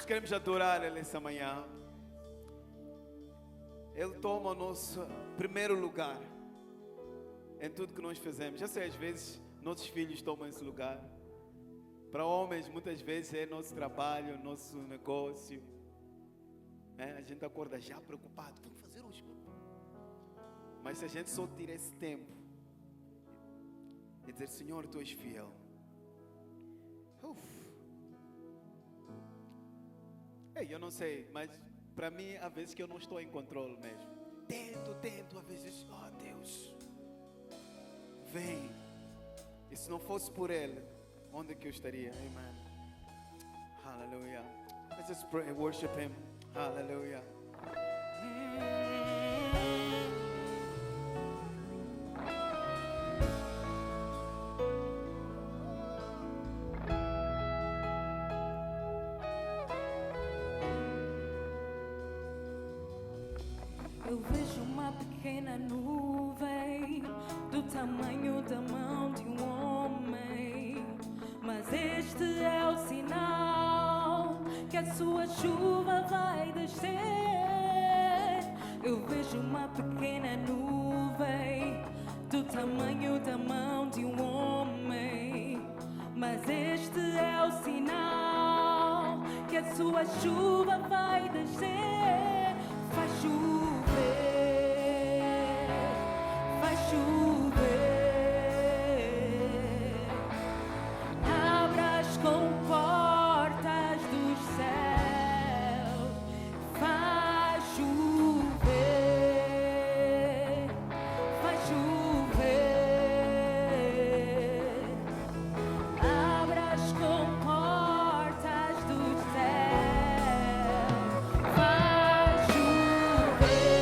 Nós queremos adorar Ele essa manhã. Ele toma o nosso primeiro lugar em tudo que nós fazemos. Já sei, às vezes, nossos filhos tomam esse lugar. Para homens, muitas vezes, é nosso trabalho, nosso negócio. A gente acorda já preocupado. Vamos fazer hoje. Mas se a gente só tira esse tempo e dizer, Senhor, Tu és fiel. Eu não sei, mas para mim, há vezes que eu não estou em controle mesmo. Tento, às vezes, Deus, vem. E se não fosse por Ele, onde que eu estaria? Amen. Hallelujah. Let's just pray, worship Him. Hallelujah. Eu vejo uma pequena nuvem do tamanho da mão de um homem, mas este é o sinal que a sua chuva vai descer. Eu vejo uma pequena nuvem do tamanho da mão de um homem, mas este é o sinal que a sua chuva vai descer. Faz chover, faz chover. Abra as comportas dos céus. Faz chover, faz chover. Abra as comportas dos céus. Faz chover.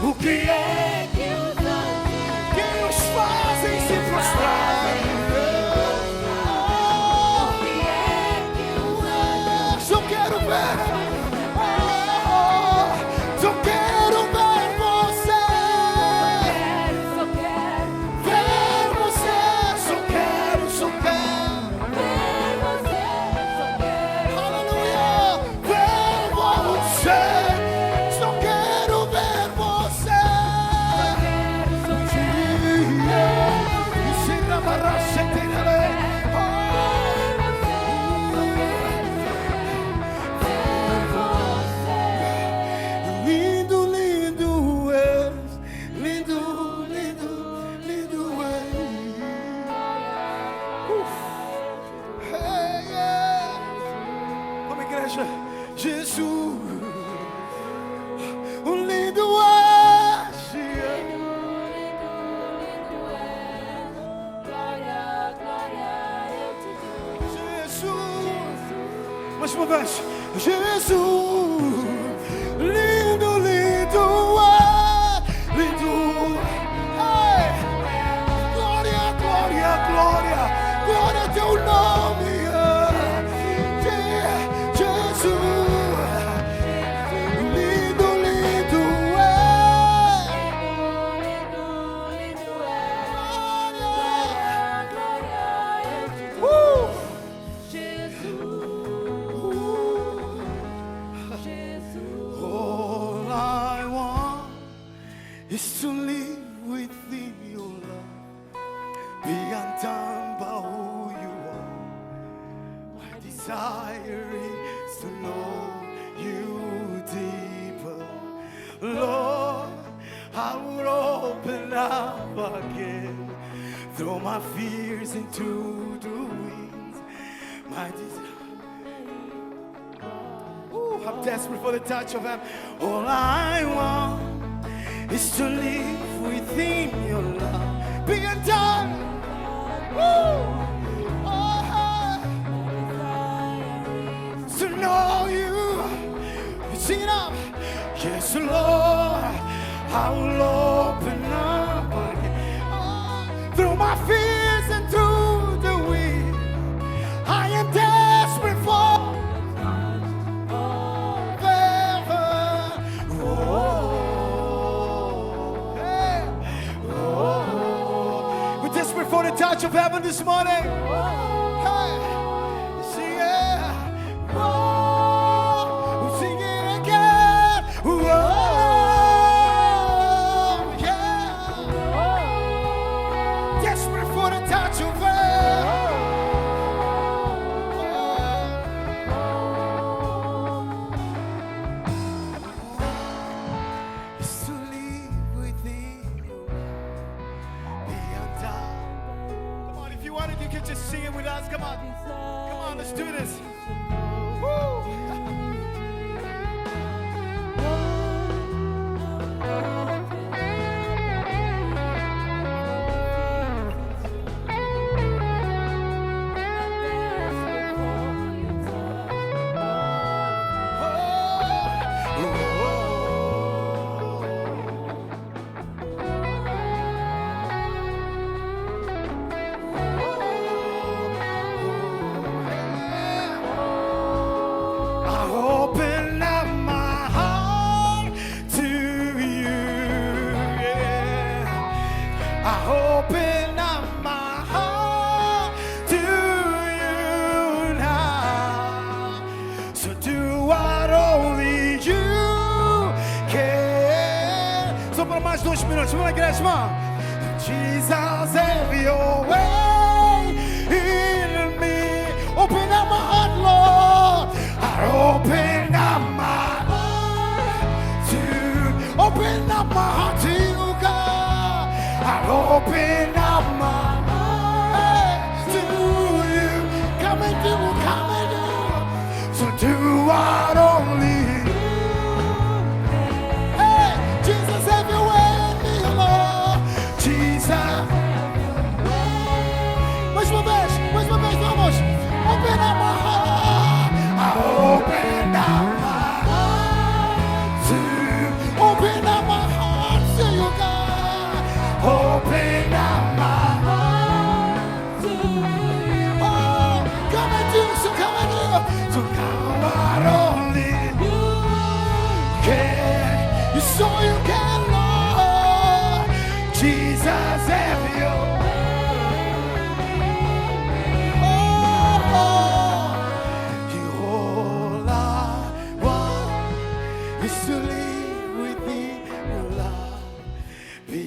O que é que os anjos que os fazem se prostrar? o que é que os anjos Só quero ver. Só quero ver você. só quero Ver você. Só quero, só quero. ver você, só quero Aleluia. Ver você. Só quero ver você. só quero E se trabalhar, se tem a lei. Lindo, lindo és, lindo, lindo, lindo és. Hey, yeah. Vamos, igreja. Jesus, o lindo és. Jesus, mais uma vez. Jesus, lindo, lindo é, lindo. Hey. Glória, glória, glória, glória a teu nome. Jesus, lindo, lindo é. All I want is to live within your love, be undone by who you are. My desire is to know you deeper. Lord, I would open up again, throw my fears into the winds. My desire. I'm desperate for the touch of Him. All I want is to live within your love. Be undone. To know you. Sing it up. Yes, Lord, I will open up again. Through my fears and through the wind. I am desperate for. For the touch of heaven this morning. Hey, sing it. Oh, sing it again. Oh, yeah. Desperate for the touch of heaven. It's to live within you. Be undone. Come on, if you wanted, you could just sing it with us. Come on. Come on, let's do this. Woo. I open up my heart to you. Yeah. I open up my heart to you now. So do what only you can. Só para mais 2 minutos. Vamos lá, igreja, irmão. Jesus, have your way in me. Open up my heart, Lord. I open up my heart to. Open up my heart to you, God. I open up my heart to you. Come and do, come and do. So do what only you. Hey, Jesus, have your way in me, Lord. Jesus. Mais uma vez, vamos. Open up my heart. I open up my heart to. Open up my heart.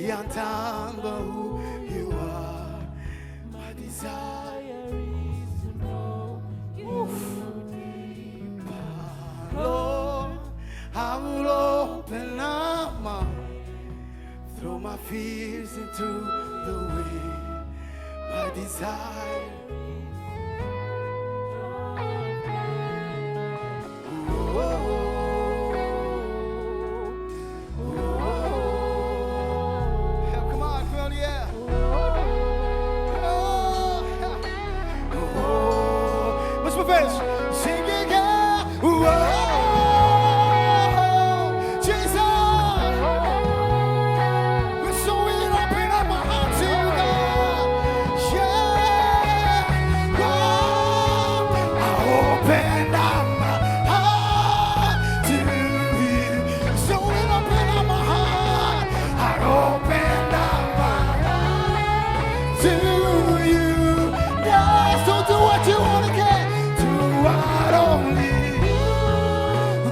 cantando who you are. My desire is to know you deeper. Lord, I will open up my, throw my fears into the wind. My desire. Come on, Claudia. Mais uma vez. Sing again. Jesus. We're so in open up my heart to you, God. Yeah. I open up my heart to you. So in open up my heart. I open up my heart to you. Yes, don't do what you want to get. Do what only you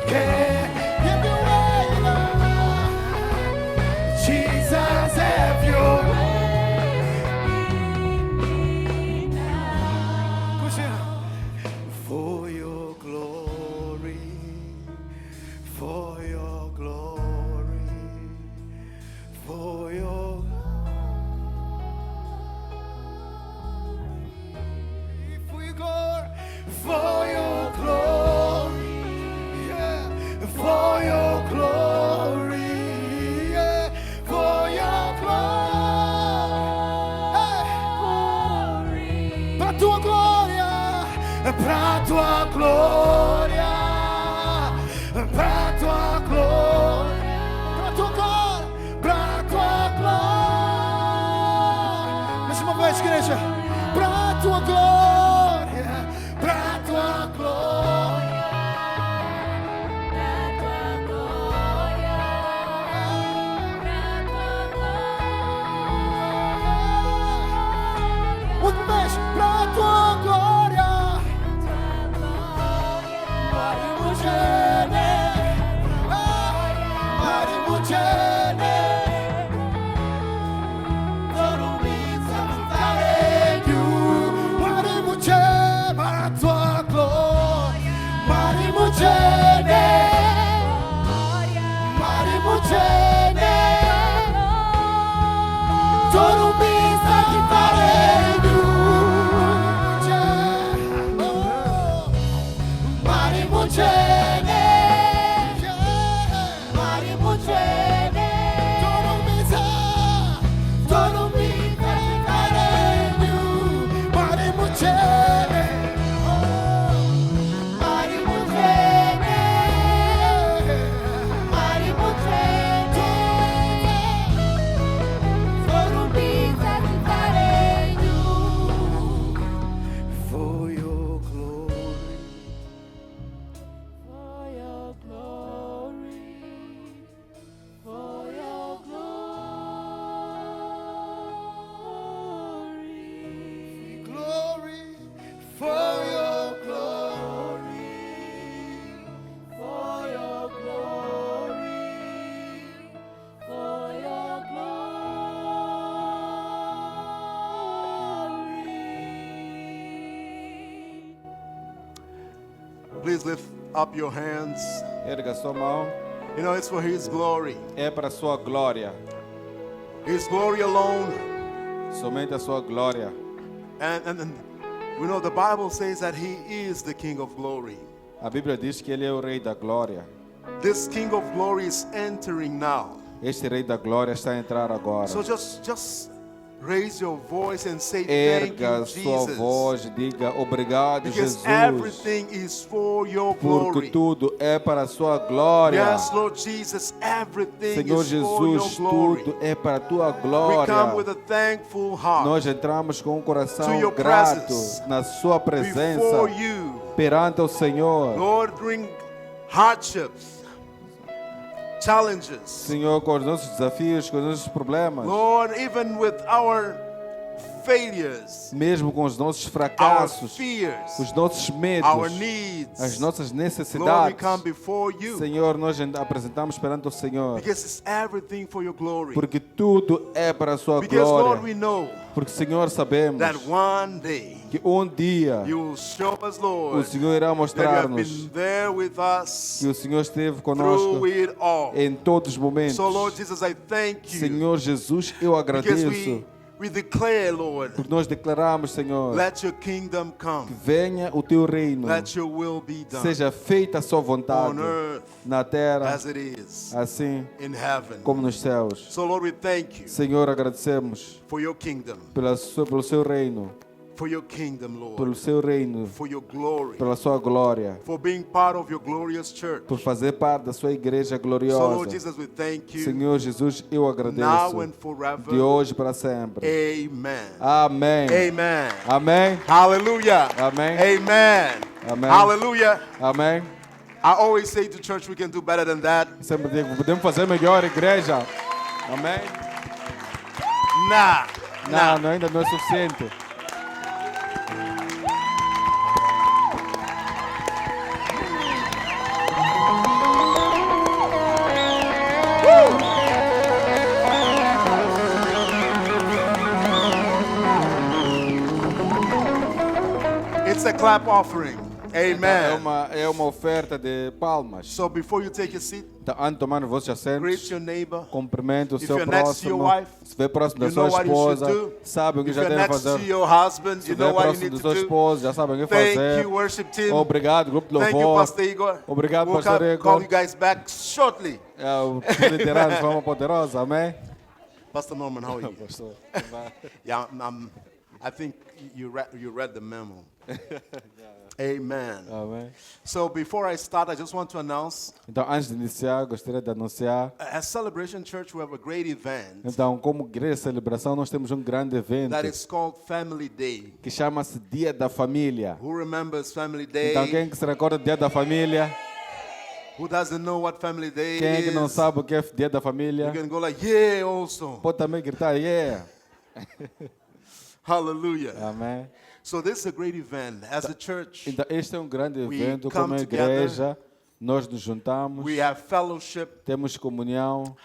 can. Give your way, Lord. Jesus, have your way. Push it. For your glory, for your glory, for your glory, for your glory, yeah, for your glory, yeah, for your glory, pra tua glória, pra tua glória, pra tua glória, pra tua glória, pra tua glória. Mais uma vez, igreja, pra tua glória, pra tua glória, outra vez, pra tua glória, Marimo Gene, Marimo Gene, Dorumita Montarenho, Marimo Gene, pra tua glória, Marimo Gene, Marimo Gene, Dorumita Montarenho, Marimo Gene, Marimo Gene, Dorumita Montarenho, Marimo Gene, Marimo Gene, Marimo Gene, Dorumita Montarenho. For your glory, for your glory, for your glory, glory, for your glory, for your glory, for your glory. Please lift up your hands. Erga sua mão, You know, it's for His glory. é para a sua glória, His glory alone. somente a sua glória. And we know the Bible says that He is the King of glory. A Bíblia diz que Ele é o Rei da Glória. This King of glory is entering now. Este Rei da Glória está a entrar agora. So just raise your voice and say thank Erga you, sua Jesus. voz, diga obrigado, Because Jesus, everything is for your porque glory. tudo é para a sua glória. Yes, Lord Jesus, everything Senhor is for your Jesus, glory. tudo é para a tua We glória. come with a thankful heart Nós entramos com um to coração your grato presence, na sua presença, before you. perante o Senhor. Lord, bring hardships, challenges. Senhor, com os nossos desafios, com os nossos problemas. Lord, even with our failures, mesmo com os nossos our fracassos, fears, os nossos our medos, needs. as nossas Lord, we necessidades. come before you Senhor, nós apresentamos perante o Senhor, because it's everything for your glory. porque tudo é para a sua Because, Lord, we glória. know Porque, Senhor, sabemos that one day que um dia you will show us, o Lord, Senhor irá that you have mostrar-nos been there with us que o Senhor esteve conosco through it all. em todos os momentos. So, Lord Jesus, I thank you Senhor Jesus, eu because agradeço, we declare, Lord, porque nós declaramos, Senhor, let your kingdom come, que venha o teu reino, let your will be done seja feita a sua vontade on earth na terra, as it is assim in heaven. como nos céus. So, Lord, we thank you Senhor, agradecemos for your kingdom, pelo seu reino, for your kingdom, pelo Lord, seu reino, for your glory, pela sua glória, for being part of your glorious church. por fazer parte da sua igreja So, Lord gloriosa. Jesus, we thank you Senhor Jesus, eu now agradeço and forever. de hoje para sempre. Amen. Amém. Amen. Amém. Hallelujah. Amen. Amen. Amen. Hallelujah. Amém. I always say to church, we can do better than that. Sempre digo, podemos fazer melhor, igreja. Amém. Nah. Não, ainda não é suficiente. It's a clap offering. Amen. É uma oferta de palmas. So before you take a seat, Então, antes de tomar os vossos greet assentos, your neighbor. cumprimente o If seu you're next to your próximo. wife, Se estiver próximo da you sua know what you should esposa, do. sabe o que If já you're deve next to fazer. your husband, Se you know estiver what you próximo need do to seu do. esposo, já sabem o que Thank fazer. you, worship team. Obrigado, grupo de Thank you, louvor. Pastor Igor. Obrigado, We'll Pastor call Igor. you guys back shortly. O liderar de forma poderosa, amém? Pastor Norman, how are you? Yeah, I think you read the memo. Amen. Amém. So before I start, I just want to announce, Então, antes de iniciar, gostaria de anunciar. at Celebration Church, we have a great event Então, como igreja de celebração, nós temos um grande evento that is called Family Day. que chama-se Dia da Família. Who remembers Family Day? Então, quem que se recorda do Dia da Família? Who doesn't know what Family Day Quem é que não is? sabe o que é Dia da You Família? can go like, yeah, also. Pode também gritar, yeah. Hallelujah. Amém. So this is a great event. As a church, Então, este é um grande We evento. come Como together. igreja, nós nos juntamos, we have fellowship. temos comunhão,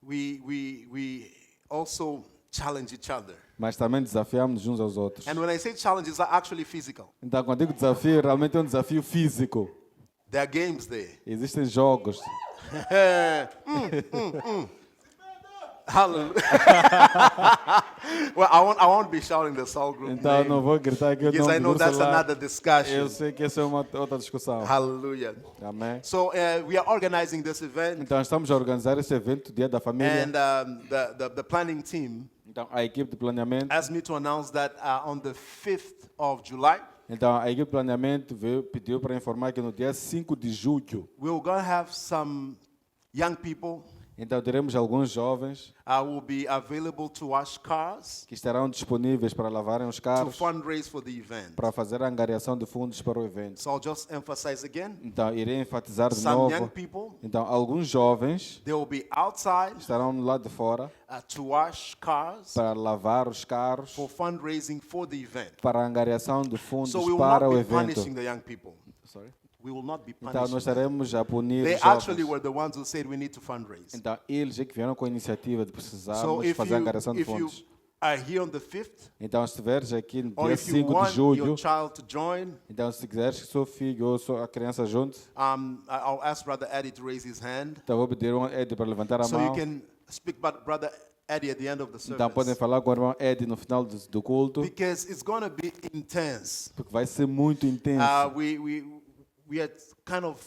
We also challenge each other. mas também desafiamos uns aos outros. And when I say challenge, it's actually physical. Então, quando digo desafio, realmente é um desafio físico. There are games there. Existem jogos. Hallelujah. Well, I won't be shouting the soul group Então, name não vou gritar aqui o because I nome know do that's grupo lá. another discussion. Eu sei que essa é uma outra discussão. Hallelujah. Amém. So we are organizing this event, Então, estamos a organizar esse evento, Dia da Família. and the planning team Então, a equipe de planeamento. asked me to announce that on the 5th of July, Então, a equipe de planeamento pediu para informar que no dia 5 de julho, we're going to have some young people então teremos alguns jovens will be available to wash cars que estarão disponíveis para lavarem os to carros, fundraise for the event. para fazer a angariação de fundos para o evento. So I'll just emphasize again, Então, irei enfatizar de some young novo. people, Então, alguns jovens they will be outside estarão lá de fora to wash cars para lavar os carros, for fundraising for the event. para a angariação de fundos So we will para not o be evento. punishing the young people. Sorry? We will not be Então, punishing nós them. estaremos a punir They os actually jovens. were the ones who said we need to fundraise. Então, eles é que vieram com a iniciativa de So precisarmos if fazer a angariação de you fundos. are here on the 5th, Então, se estiveres aqui no or dia if you 5 de want julho, your child to join, então, se quiseres que seu filho ou sua criança junte, I'll ask Brother Eddie to raise his hand então vou pedir ao Ed para levantar a so you mão. can speak about Brother Eddie at the end of the Então, podem service. falar com o irmão Ed no final do culto, Because it's going to be intense. porque vai ser muito intenso. We are kind of,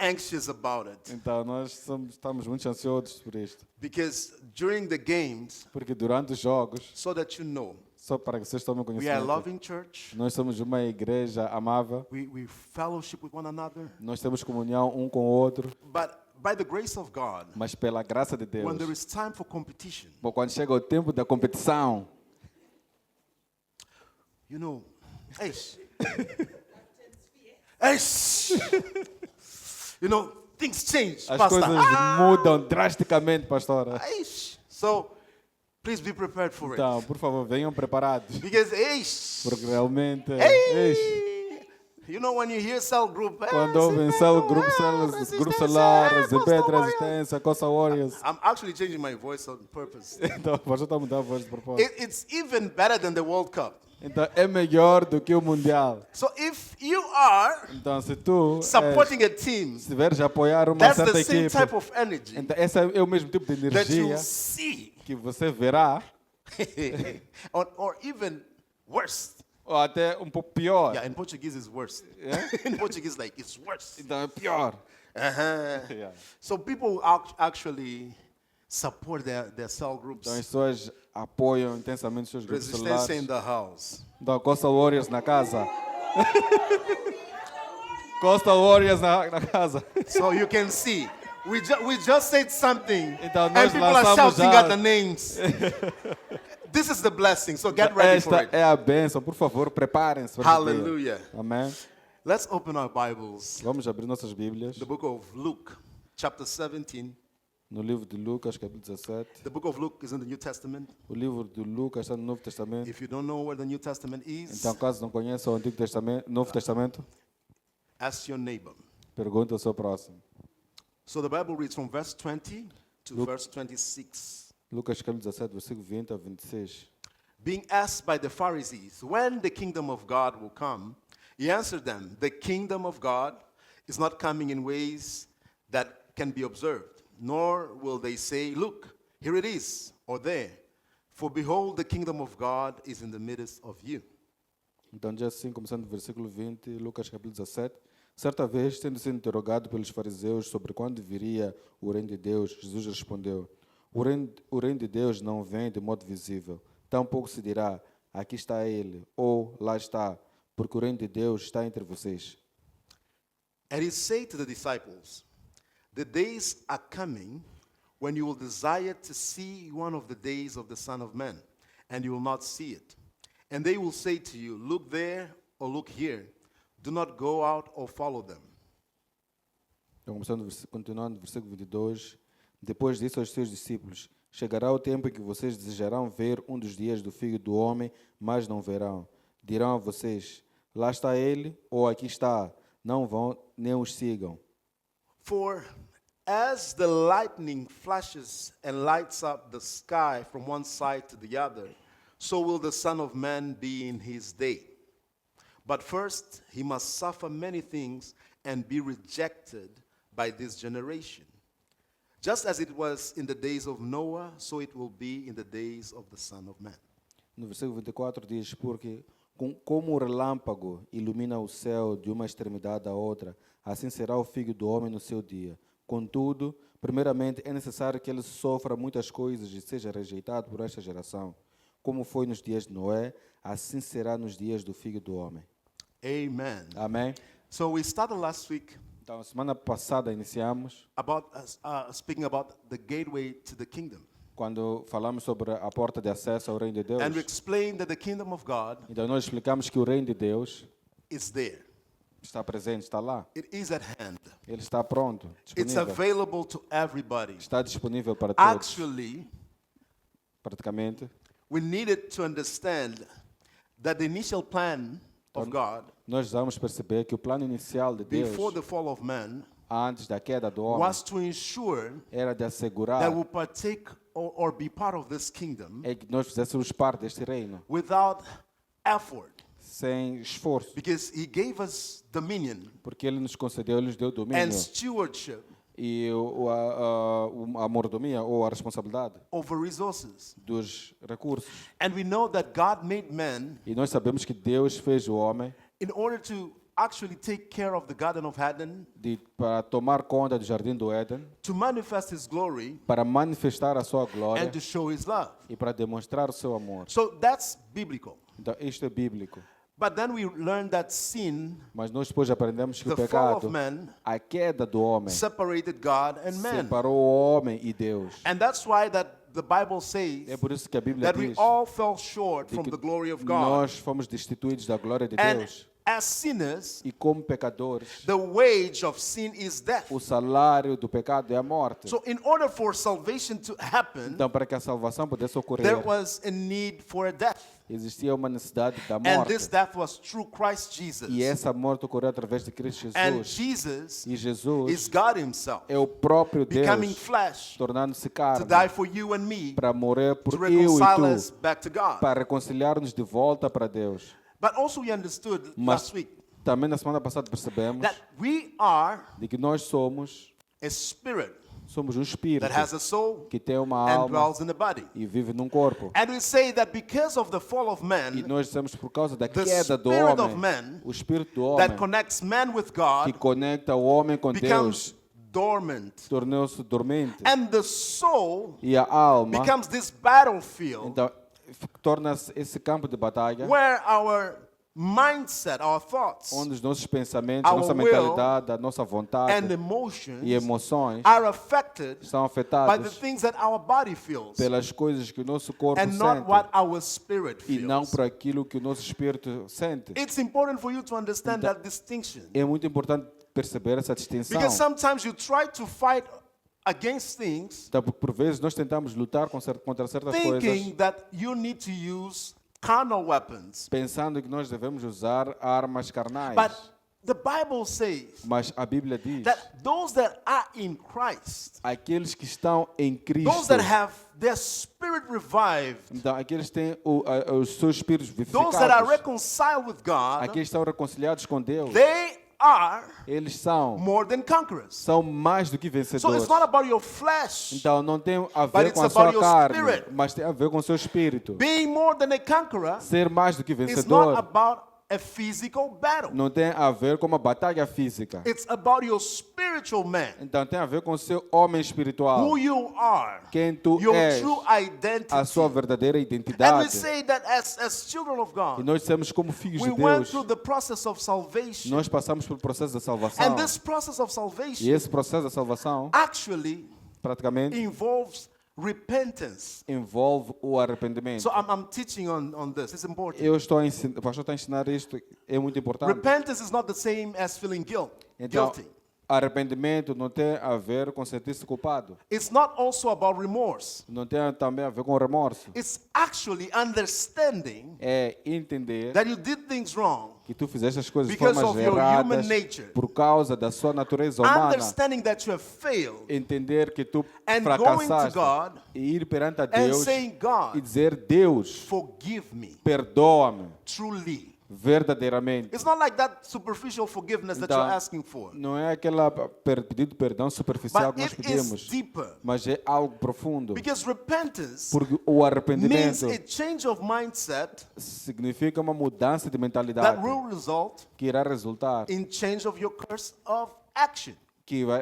anxious about it. Então, nós estamos muito ansiosos por isto. Because during the games, Porque durante os jogos, so that you know, só para que vocês tomem we are a conhecimento, loving church. nós somos uma igreja amável, We fellowship with one another. nós temos comunhão um com o outro, But by the grace of God, mas pela graça de Deus, when there is time for competition, bom, quando chega o tempo da competição, eish. Things change, as Pastor. coisas mudam drasticamente, pastora. Eish. So Please be prepared for it. Então, por favor, venham preparados. Because, eish, Porque realmente, you know when you hear cell group, quando ouvem céu, grupo celular, Resistência, ZB, resistência, Costa Warriors. I'm actually changing my voice on purpose. Então, você está a mudar a voz de propósito. It's even better than the World Cup. Então, é melhor do que o Mundial. So if you are Então, se tu supporting a team, estiveres a apoiar uma that's certa the same equipe, type of energy então esse é o mesmo tipo de that you energia see, que você verá, or even worse. ou até um pouco pior. Yeah, in Portuguese it's worse. In Portuguese, like it's worse. Então, é pior. Uh-huh. Yeah. So people actually support their cell groups. Então, as pessoas apoiam intensamente os seus grupos Resistência in celulares. the house. Então, Costa Warriors na casa. Costa Warriors na casa. So you can see, we just said something, Então, and nós people are lançamos shouting já. at the names. This is the blessing, so get ready for Esta it. é a bênção. Por favor, preparem-se para esse dia. Hallelujah. Amém. Let's open our Bibles. Vamos abrir nossas Bíblias The book of Luke, chapter 17. no livro de Lucas, capítulo 17. The book of Luke is in the New Testament. O livro de Lucas está no Novo Testamento. If you don't know where the New Testament is, Então, caso não conheça o Antigo Testamento, Novo Testamento, ask your neighbor. pergunta ao seu próximo. So the Bible reads from verse 20 to Luke. verse 26. Lucas capítulo 17, versículo 20 a 26. Being asked by the Pharisees, when the kingdom of God will come, he answered them, the kingdom of God is not coming in ways that can be observed, nor will they say, look, here it is, or there. For behold, the kingdom of God is in the midst of you. Então, diz assim, começando do versículo 20, Lucas capítulo 17. Certa vez, tendo sido interrogado pelos fariseus sobre quando viria o reino de Deus, Jesus respondeu, o reino de Deus não vem de modo visível. Tampouco se dirá, aqui está ele, ou lá está, porque o reino de Deus está entre vocês. And he said to the disciples, the days are coming when you will desire to see one of the days of the Son of Man, and you will not see it. And they will say to you, look there or look here. Do not go out or follow them. Então, continuando, versículo 22. Depois disso, aos seus discípulos, chegará o tempo em que vocês desejarão ver um dos dias do Filho do Homem, mas não verão. Dirão a vocês, lá está ele, ou aqui está. Não vão, nem os sigam. For as the lightning flashes and lights up the sky from one side to the other, so will the Son of Man be in his day. But first he must suffer many things and be rejected by this generation. Just as it was in the days of Noah, so it will be in the days of the Son of Man. No versículo 24 diz, porque como o relâmpago ilumina o céu de uma extremidade à outra, assim será o Filho do Homem no seu dia. Contudo, primeiramente é necessário que ele sofra muitas coisas e seja rejeitado por esta geração. Como foi nos dias de Noé, assim será nos dias do Filho do Homem. Amen. Amém? So we started last week Então, semana passada iniciamos, speaking about the gateway to the kingdom. quando falamos sobre a porta de acesso ao reino de Deus. And we explained that the kingdom of God Então, nós explicamos que o reino de Deus is there. está presente, está lá. It is at hand. Ele está pronto, It's disponível. available to everybody. Está disponível para todos, Actually, praticamente. we needed to understand that the initial plan of God Nós vamos perceber que o plano inicial de Deus, before the fall of man antes da queda do homem, was to ensure era de assegurar that we partake or be part of this kingdom é que nós fizéssemos parte deste reino, without effort, sem esforço, because he gave us dominion porque Ele nos concedeu, Ele nos deu domínio and stewardship e a mordomia ou a responsabilidade over resources. dos recursos. And we know that God made man E nós sabemos que Deus fez o homem in order to actually take care of the Garden of Eden, para tomar conta do jardim do Éden, to manifest his glory para manifestar a sua glória and to show his love. e para demonstrar o seu amor. So that's biblical. Então, isto é bíblico. But then we learned that sin, Mas nós depois aprendemos que o the fall pecado, of man, a queda do homem, separated God and man. separou o homem e Deus. And that's why that the Bible says É por isso que a Bíblia that we diz all fell short de from que the glory of God. nós fomos destituídos da glória de And Deus. as sinners, E como pecadores, the wage of sin is death. o salário do pecado é a morte. So, in order for salvation to happen, Então, para que a salvação pudesse ocorrer, there was a need for a death. existia uma necessidade da And morte. this death was through Christ Jesus. E essa morte ocorreu através de Cristo And Jesus. Jesus E Jesus is God Himself, é o próprio becoming Deus, flesh tornando-se to carne, die for you and me, para morrer por to eu e reconcile us tu, back to God. para reconciliar-nos de volta para Deus. But also we understood Mas last week também na semana passada percebemos that we are de que nós somos a spirit um espírito that has a soul que tem uma and alma dwells in a body. e vive num corpo. And we say that because of the fall of E man, nós dizemos por causa da the queda do spirit of homem, man o espírito do homem that connects man with que God conecta o homem com becomes Deus dormant. tornou-se dormente. And the soul E a alma, becomes this battlefield então, torna-se esse campo de batalha where our mindset, our thoughts, onde os nossos pensamentos, a Our nossa will mentalidade, a nossa and vontade emotions e emoções are affected são by the afetadas things that our body feels pelas coisas que o nosso corpo and not sente what our spirit e não feels. por aquilo que o nosso espírito sente. It's important for you to understand that distinction, É muito importante perceber essa distinção. because sometimes you try to fight against things Então, porque por vezes nós tentamos lutar contra certas thinking coisas that you need to use carnal weapons. pensando que nós devemos usar armas carnais. But the Bible says Mas a Bíblia diz: that those that are in Christ, aqueles que estão em Cristo, those that have their spirit revived, então aqueles que têm os seus espíritos those that are vivificados, reconciled with God, aqueles que estão reconciliados com Deus, they are eles são more than conquerors. mais do que So vencedores. it's not about your flesh Então não tem a But ver it's com a about sua your carne, spirit. mas tem a ver com o seu espírito. being more than a conqueror. Ser mais do que It's not vencedor about a physical battle. não tem a ver com uma batalha física. It's about your spiritual man, Então tem a ver com o seu homem espiritual, who you are, quem tu your és, true identity. a sua verdadeira And we identidade. say that as children of E God, nós dissemos como filhos we de went Deus, through the process of salvation. nós passamos pelo processo da salvação. And this process of E salvation esse processo da salvação actually praticamente involves repentance. envolve o arrependimento. So I'm teaching on this. It's important. O pastor está a ensinar isto, é muito importante. Repentance is not the same as feeling Então, guilty. arrependimento não tem a ver com sentir-se culpado. It's not also about remorse. Não tem também a ver com remorso. It's actually understanding É entender that you did things wrong, que tu fizeste as coisas de Because formas of your human erradas nature. por causa da sua natureza humana. understanding that you have failed, Entender que tu and fracassaste going to God e ir perante a and Deus saying, e God, dizer: Deus, forgive me perdoa-me truly. verdadeiramente. It's not like that superficial forgiveness that Então, you're asking for, não é aquela pedido de perdão superficial but que nós it is pedimos, deeper. mas é algo profundo. Because repentance Porque o means arrependimento a change of mindset significa uma mudança de that mentalidade will result que irá resultar in change of your course of action.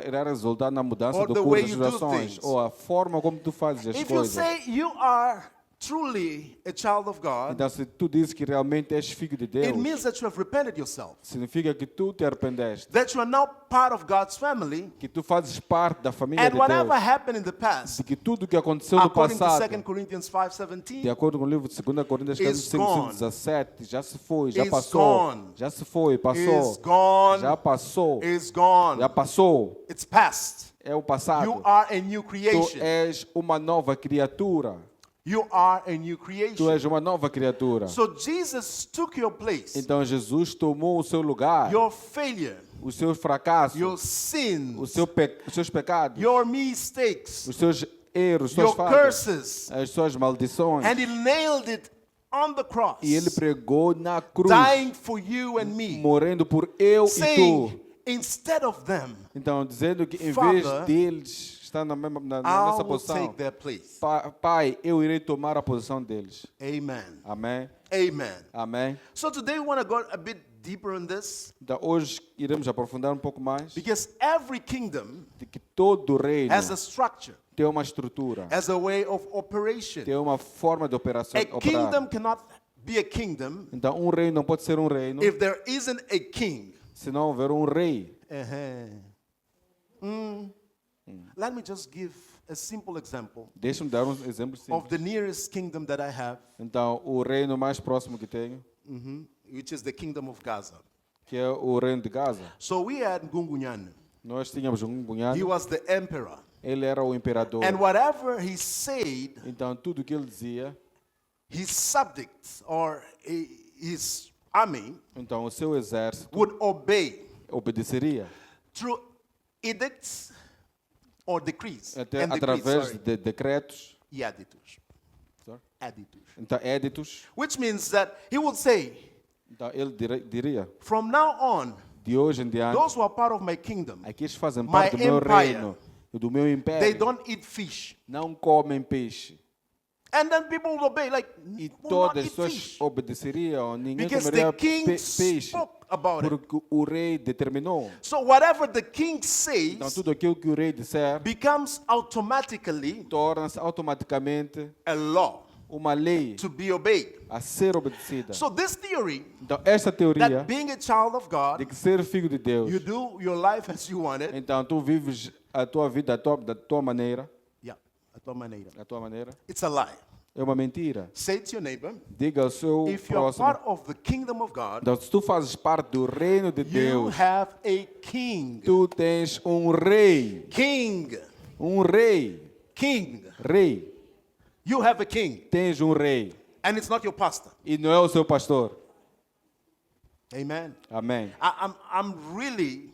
irá resultar na mudança Or do the curso way das you do ações things. ou a forma como tu fazes as If you coisas. say you are truly a child of God, Então, se tu dizes que realmente és filho de Deus, it means that you have repented yourself, significa que tu te arrependeste, that you are now part of God's family, que tu fazes parte da família and de whatever Deus, happened in the past, de que tudo que aconteceu no according to passado, 2 Corinthians de 5:17, acordo com o livro de 2 Coríntios, is capítulo 5, gone. 17, já se foi, já Is passou, gone. já se foi, is passou, gone, já passou, is gone. já passou, It's past. é o passado. You are a new Tu creation. és uma nova criatura. You are a new Tu creation. és uma nova criatura. So Jesus took your place, Então Jesus tomou o seu lugar, your failure, o seu fracasso, your sins, os seus pecados, your mistakes, os seus erros, suas your falhas, curses, as suas maldições. and he nailed it on the cross, E ele pregou na cruz, dying for you and me, morrendo por eu e saying, tu. instead of them, Então dizendo que em Father, vez deles estar na I nessa will posição, take their place. Pai, eu irei tomar a posição deles. Amen. Amém? Amen. Amém? So today we want to go a bit deeper in this, Então hoje iremos aprofundar um pouco mais because every kingdom de que todo reino has a structure, tem uma estrutura, has a way of operation. tem uma forma de operação. A kingdom cannot be a kingdom Então um reino não pode ser um reino if there isn't a king. se não houver um rei. Let me just give a simple example Deixa-me dar um exemplo of simples. the nearest kingdom that I have, Então o reino mais próximo que tenho, which is the kingdom of Gaza. que é o reino de Gaza. So we had Gungunyan. Nós tínhamos um He cunhado, was the emperor. ele era o imperador. And whatever he said, Então tudo que ele dizia, his subjects or his army então o seu exército would obey obedeceria, through edicts or decrees. até And decrees, através sorry. de decretos, E editos. Sorry? Editos. então éditos. Which means that he would say, Então ele diria, from now on, de hoje em diante, those who are part of my kingdom, aqueles que fazem My parte do meu empire, reino e do meu they império, don't eat fish. não comem peixe. And then people would obey, like, E will not todas as eat pessoas fish. obedeceriam, ninguém Because comeria the king peixe, spoke about it. porque o rei determinou. So whatever the king Então says tudo aquilo que o rei disser becomes automatically torna-se automaticamente a law uma lei to be obeyed. a ser obedecida. So this theory Então esta teoria that being a child of de God, que ser filho de Deus, you do your life as you want it. então tu vives a tua vida da tua maneira, Yeah, a tua maneira. a tua maneira, It's a lie. é uma mentira. Say to your neighbor, Diga ao seu if you're próximo, part of the kingdom of God, então se tu fazes parte do reino de you Deus, have a king. tu tens um rei, King. um rei, King. rei, You have a king. tens um rei, And it's not your pastor. e não é o seu pastor. Amen. Amém. I'm really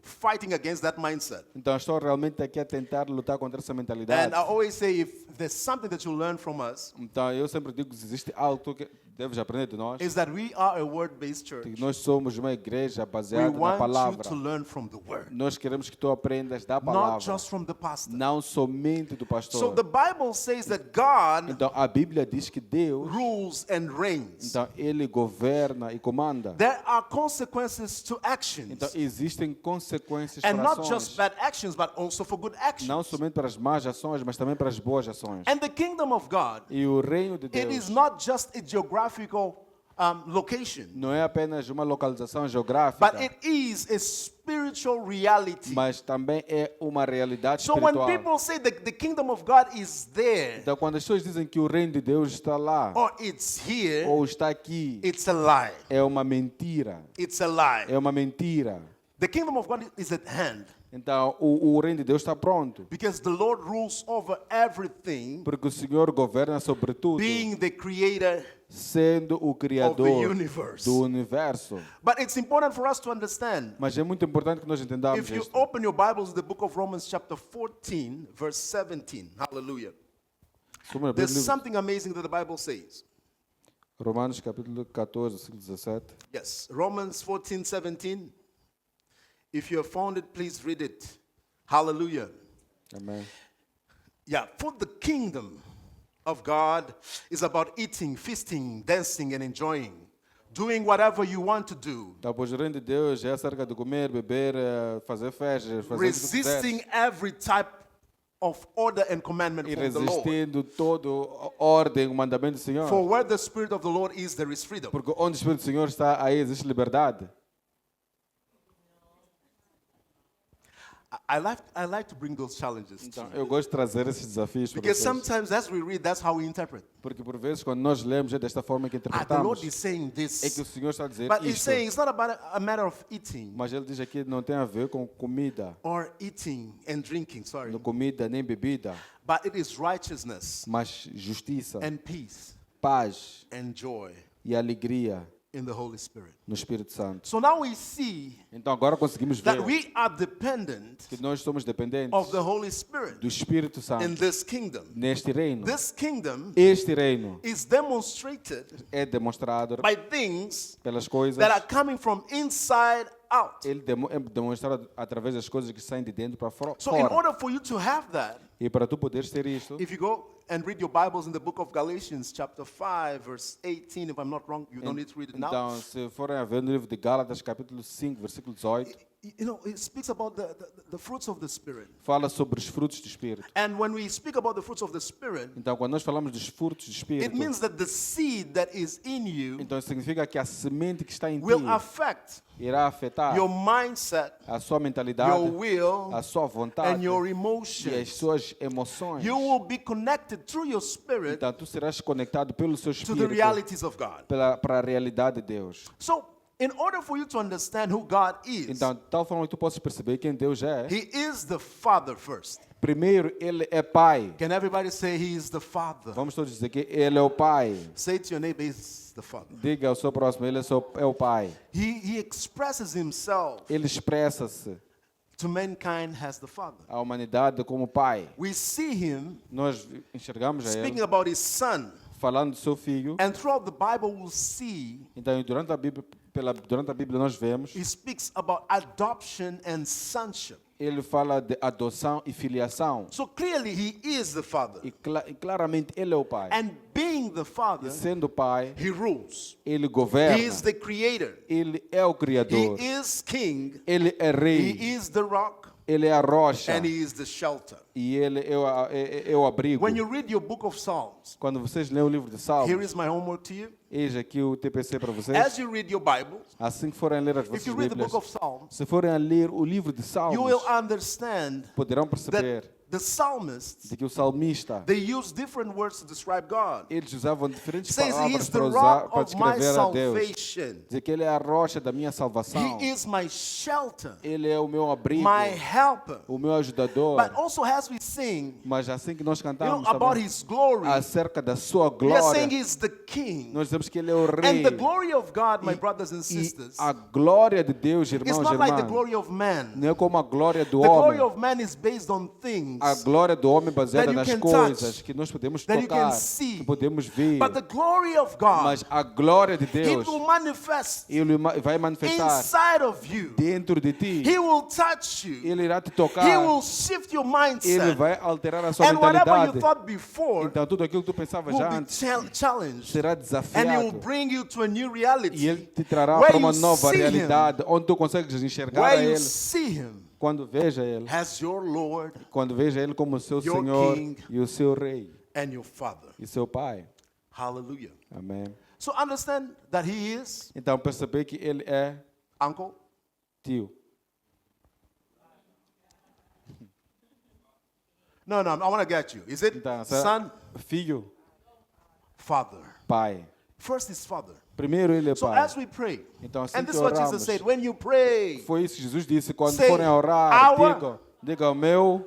fighting against that mindset. Então estou realmente aqui a tentar lutar contra essa mentalidade. And I always say if there's something that you learn from us, Então eu sempre digo que se existe algo que deves aprender de nós, is that we are a word-based church. que nós somos uma igreja We baseada na want you palavra. to learn from the word, Nós queremos que tu aprendas da not palavra, just from the pastor. não somente do So pastor. the Bible says that God Então a Bíblia diz que Deus, rules and reigns. então ele governa e comanda. There are consequences to actions. Então existem consequências And para not just ações, bad actions, but also for good actions. não somente para as más ações, mas também para as boas ações. And the kingdom of God, E o reino de it Deus is not just a geographical location, não é apenas uma localização geográfica, but it is a spiritual reality. mas também é uma realidade So when espiritual. people say that the kingdom of God is there Então, quando as pessoas dizem que o reino de Deus está lá or it's here, ou está aqui, it's a lie. é uma mentira. It's a lie. É uma mentira. The kingdom of God is at hand Então, o reino de Deus está pronto, because the Lord rules over everything, porque o Senhor governa sobre tudo, being the creator sendo o of criador the universe. do universo. But it's important for us to understand. Mas é muito importante que nós entendamos If you isto. open your Bibles to the book of Romans chapter 14, verse 17. Hallelujah. Como é There's Bíblia, something amazing that the Bible says. Romanos capítulo 14, versículo 17. Yes, Romans 14, 17. If you have found it, please read it. Hallelujah. Amém. Yeah, for the kingdom of God is about eating, feasting, dancing, and enjoying, doing whatever you want to do, Então, pois o reino de Deus é acerca de comer, beber, fazer festas, fazer o que tu quiseres. resisting every type of order and commandment E from the Lord. resistindo toda ordem, o mandamento do Senhor. For where the Spirit of the Lord is, there is freedom. Porque onde o Espírito do Senhor está, aí existe liberdade. I like to bring those challenges to Então, you. eu gosto de trazer esses desafios para Because vocês. sometimes as we read, that's how we interpret. Porque por vezes, quando nós lemos, é desta forma que The interpretamos. Lord is saying É que this. o Senhor está a dizer But He's isto. saying it's not about a matter of eating Mas ele diz aqui, não tem a ver com comida. or eating and drinking, sorry. Não comida nem bebida. But it is righteousness Mas justiça, and peace paz and joy e alegria in the Holy Spirit. no Espírito Santo. So now we see Então agora conseguimos ver that we are dependent que nós somos dependentes of the Holy Spirit do Espírito in Santo this kingdom. neste reino. This kingdom Este reino is demonstrated é demonstrado by things pelas coisas. that are coming from inside out. Ele é demonstrado através das coisas que saem de dentro para fora. So in order for you to have that, E para tu poderes ter isto, if you go and read your Bibles in the book of Galatians chapter 5 verse 18, if I'm not wrong, you don't need to read it now. então, se forem a ver no livro de Gálatas, capítulo 5, versículo 18, You know, it speaks about the fruits of the Spirit. fala sobre os frutos do Espírito. And when we speak about the fruits of the Spirit, Então, quando nós falamos dos frutos do it Espírito, means that the seed that is in you então significa que a semente que está em ti will affect irá afetar your mindset, a sua mentalidade, your will, a sua vontade and your e as emotions. suas emoções. You will be connected through your spirit Então, tu serás conectado pelo seu to the Espírito realities of God. para a realidade de Deus. So, in order for you to understand who God is, Então, de tal forma que tu possas perceber quem Deus é, He is the Father first. primeiro Ele é Pai. Can everybody say He is the Father? Vamos todos dizer que Ele é o Pai. Say to your neighbor, He's the Father. Diga ao seu próximo, Ele é o Pai. He expresses Himself Ele expressa-se to mankind as the Father. à humanidade como Pai. We see Him Nós enxergamos a speaking Ele about His Son. falando do seu Filho. And throughout the Bible, we'll see Então, durante a Bíblia nós vemos, He speaks about adoption and sonship. Ele fala de adoção e filiação. So clearly, He is the Father. E claramente Ele é o Pai. And being the E Father, sendo Pai, He rules. Ele He governa. is the Creator. Ele é o He Criador. is King. Ele é He Rei. is the rock. Ele é a rocha. And He is the shelter. E Ele é o abrigo. When you read your book of Psalms, Quando vocês leem o livro de Salmos, here is my homework to you. eis aqui o TPC para vocês. As you read your Bible, Assim que forem ler as if vossas you read the Bíblias, book of Psalms, se forem a ler o livro de you will Salmos, understand poderão perceber that the psalmists, de que o salmista, they use different words to describe God. eles usavam diferentes Says He palavras is the para rock para of my descrever a Deus. salvation. Dizer que Ele é a rocha da minha salvação. He is my shelter, Ele é o meu abrigo, my helper. o meu ajudador. But also as we sing, Mas assim que nós you know, cantamos about também, His glory, acerca da sua we are saying glória, He's the King. nós dizemos que Ele é o Rei. And the glory of God, my E- brothers and E sisters, a glória de Deus, is irmãos e not like the irmãs, glory of man. não é como a glória do The glory homem. of man is based on things. A glória do homem baseada that you nas can coisas touch, que nós podemos that you can tocar, see. que podemos ver. But the glory of God, Mas a glória de He Deus, will manifest Ele vai manifestar inside of you. dentro de ti. He will touch you. Ele irá te tocar. He will shift your Ele mindset. vai alterar a sua And whatever you mentalidade. thought before Então tudo aquilo que tu pensavas will já be antes challenged. será And He will desafiado. bring you to a new E reality Ele te trará where para uma you nova see Him, realidade, onde tu consegues enxergar a where you Ele. see Him Quando veja Ele, as your Lord quando veja Ele como o seu Your Senhor King. e o seu Rei and your Father. e seu Pai. Hallelujah. Amém. So understand that He is Então perceber que Ele é uncle, tio. no, I want to get you. Is it Então, son, filho, father? pai. First is father. Primeiro Ele é So Pai. as we pray, Então assim and que this is what Jesus oramos, said, when you pray, foi isso que Jesus disse, quando Say, forem a orar, "Our-" diga ao meu,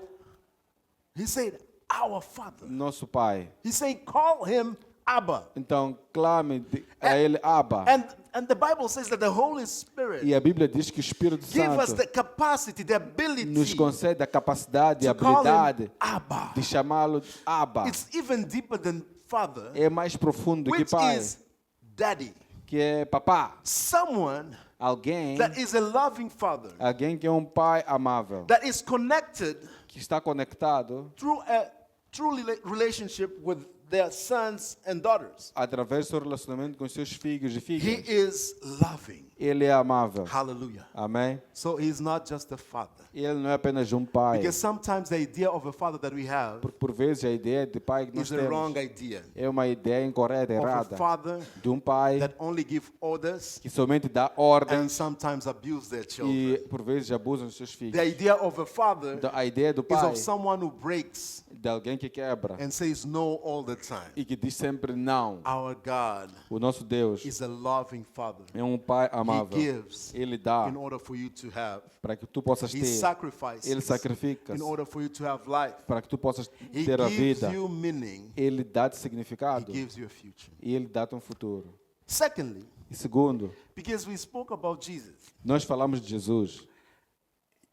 He said, our Father. nosso Pai. He said, call Him Abba. Então clame a Ele Abba. And the Bible says that the Holy Spirit E a Bíblia diz que o Espírito give us Santo the capacity, the nos ability concede a capacidade e a to call Him habilidade Abba. de chamá-lo de Abba. It's even deeper than Father, É mais profundo que which Pai, is Daddy. que é papá. Someone Alguém, that is a loving Father, alguém que é um pai amável, that is connected que está conectado through a true relationship with their sons and daughters. através do seu relacionamento com seus filhos e He filhas. is loving. Ele é amável. Hallelujah. Amém? So He's not just a father. Ele não é apenas um pai. Because sometimes the idea of a father that we have Porque por vezes a ideia de pai que nós is the wrong temos idea. é uma ideia incorreta, Of a errada. father De um pai that only give orders que somente dá and ordens sometimes abuse their e children. por vezes abusam dos seus filhos. The idea of a father Então, a ideia do is pai, of someone who breaks de alguém que quebra and says no all the time. e que diz sempre não. Our God O nosso Deus is a loving father. é um pai He amável. gives Ele dá in order for you to have. para que tu possas He ter. sacrifices Ele sacrifica in order for you to have life. para que tu possas He ter a gives vida. you meaning. Ele dá-te He significado gives you a future. e Ele dá-te um futuro. Secondly, E segundo, because we spoke about Jesus. nós falamos de Jesus.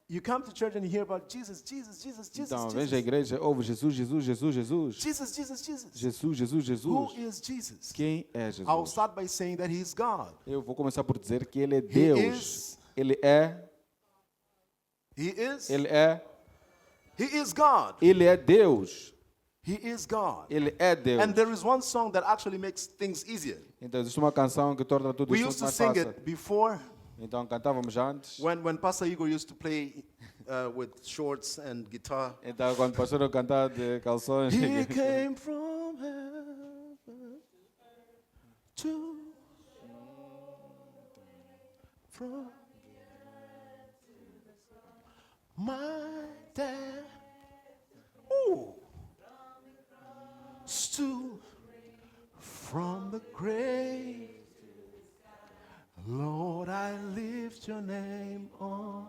You come to church and you hear about Jesus, Jesus, Jesus, Jesus, Então, vem à Jesus. igreja, ouve Jesus, Jesus, Jesus, Jesus. Jesus, Jesus, Jesus. Jesus, Jesus, Who Jesus. is Jesus? Quem é I'll Jesus? start by saying that He is God. Eu vou começar por dizer que Ele é He Deus. is, Ele é, He is, Ele é, He is God. Ele é Deus. He is God. Ele é Deus. And there is one song that actually makes things easier. Então, existe uma canção que torna tudo We isso used to mais sing fácil. it before Então, cantávamos antes. when Pastor Igor used to play with shorts and guitar. Então, quando o pastor cantava de calções, He came from heaven to from my dad. Ooh. Stood from the grave. Lord, I lift your name on.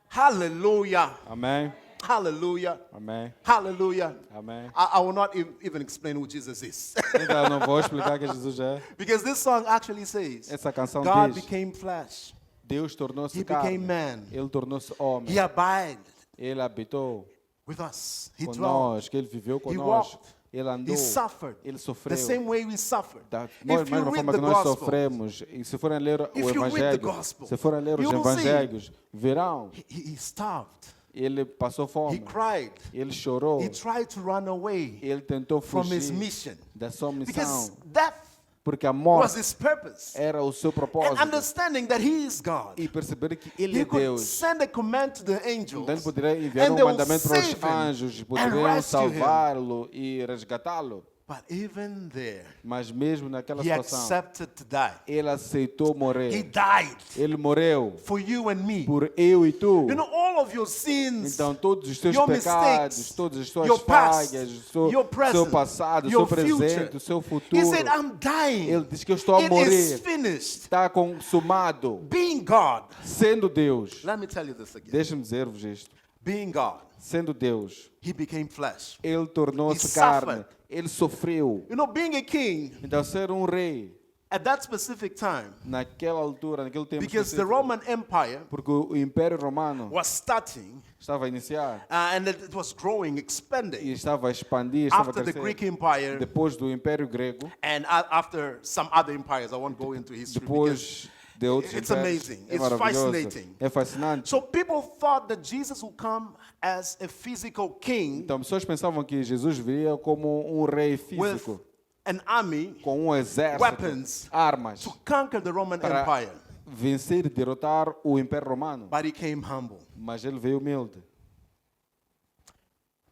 Hallelujah. Amém. Hallelujah. Amém. Hallelujah. Amém. I will not even explain who Jesus is. Então, eu não vou explicar quem Jesus é. Because this song actually says, Essa canção God diz: became flesh. Deus tornou-se He carne. became man. Ele tornou-se homem. He abided Ele habitou with us. He dwelt. conosco. Ele viveu He conosco. walked. Ele andou. He suffered. Ele The sofreu. same way we suffered. Da If mesma you read forma the que nós gospel, sofremos, e se forem ler o If you read the Evangelho, gospel, se forem ler os you will see. Evangelhos, verão, he starved. ele passou He fome, cried. ele chorou, He tried to run away ele tentou from his fugir mission. da sua Because missão, death porque a was morte his purpose. era o seu And propósito, understanding that he is God, e perceber que ele he é could Deus. send a command to the angels. Então ele poderia enviar and um they will mandamento para os save him anjos, e and poderiam rescue him. salvá-lo e resgatá-lo. But even there, Mas mesmo naquela he situação, accepted to die. ele aceitou He morrer. died Ele morreu for you and me. por eu e tu. You know, all of your sins, Então todos os seus your pecados, mistakes, todas as suas your past, falhas, o seu, your present, seu passado, o your seu presente, future. o seu He futuro. said, I'm dying. Ele diz que eu estou a It is morrer. finished. Está consumado. Being God. Sendo Deus. Let me tell you this again. Deixa-me dizer-vos isto. Being God, Sendo Deus, he became flesh. ele tornou-se He carne. suffered. Ele sofreu. You know, being a king Então ser um rei at that specific time, naquela altura, naquele tempo because the específico, Roman Empire porque o Império Romano was starting estava a iniciar and it was growing, e expanding estava a expandir, estava a after the Greek crescer. Empire Depois do Império Grego, and after some other empires. I won't go into history because depois de outros it's impérios. amazing. É It's maravilhoso. fascinating. É fascinante. So people thought that Jesus would come as a physical king Então, pessoas pensavam que Jesus viria como um rei with físico, an army com um exército, weapons armas, to conquer the Roman para Empire. vencer e derrotar o Império Romano. But he came humble. Mas ele veio humilde.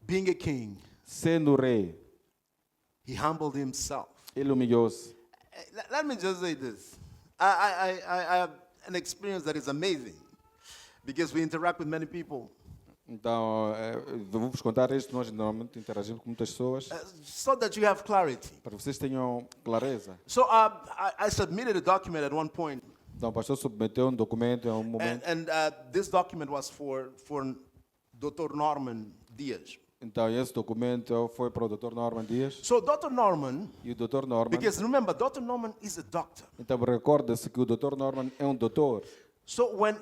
Being a king, Sendo rei, he humbled himself. ele humilhou-se. Let me just say this. I have an experience that is amazing because we interact with many people. Então, vou-vos contar isto. Nós normalmente interagimos com muitas pessoas, So that you have clarity. para vocês tenham clareza. So I submitted a document at one point, Então, o pastor submeteu um documento em um momento. and this document was for Dr. Norman Diaz. Então, esse documento foi para o Dr. Norman Dias. So Dr. Norman, E o Dr. Norman, because remember, Dr. Norman is a doctor. então recorda-se que o Dr. Norman é um doutor. So when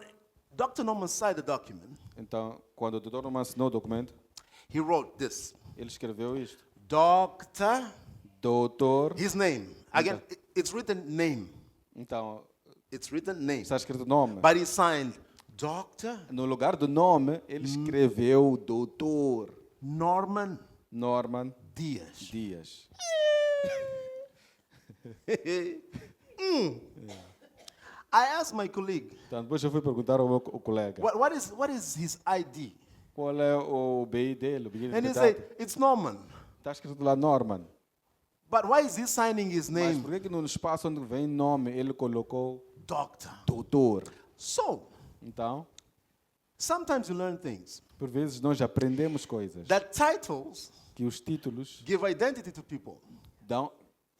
Dr. Norman signed the document, Então, quando o Dr. Norman assinou o documento, he wrote this. ele escreveu isto. Doctor, Doutor. his name. Again, it's written name. Então, It's written name. está escrito nome. But he signed Doctor No lugar do nome, ele escreveu Doutor Norman Norman Diaz. Dias. I asked my colleague, Então, depois eu fui perguntar ao meu colega what is his ID? qual é o BI dele, o bilhete de And he identidade. said, it's Norman. Está escrito lá Norman. But why is he signing his Mas name? por que no espaço onde vem nome, ele colocou Doctor. Doutor? So, Então, sometimes you learn things. por vezes nós aprendemos coisas That titles que os títulos give identity to people. dão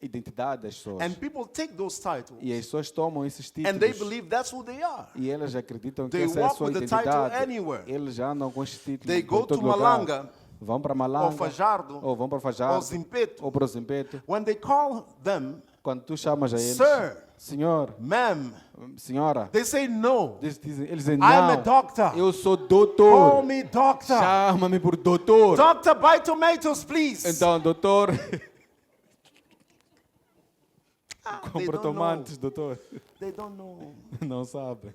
identidade às pessoas. And people take those titles E as pessoas tomam esses and they títulos believe that's who they are. e elas acreditam que They essa é a walk sua with the title identidade. anywhere. Eles já andam com esses títulos They por go todo to lugar. Malanga, Vão para Malanga, or Fajardo, ou vão para Fajardo, or Zimpeto. ou para o Zimpeto. When they call them, Quando tu chamas a eles, Sir, senhor, ma'am, senhora, they say no. eles dizem I'm a não, doctor. eu sou Call doutor. me doctor. Chama-me por doutor. Doctor, buy tomatoes, please. Então, doutor, They compra don't know. tomates, doutor. They don't know. Não sabe.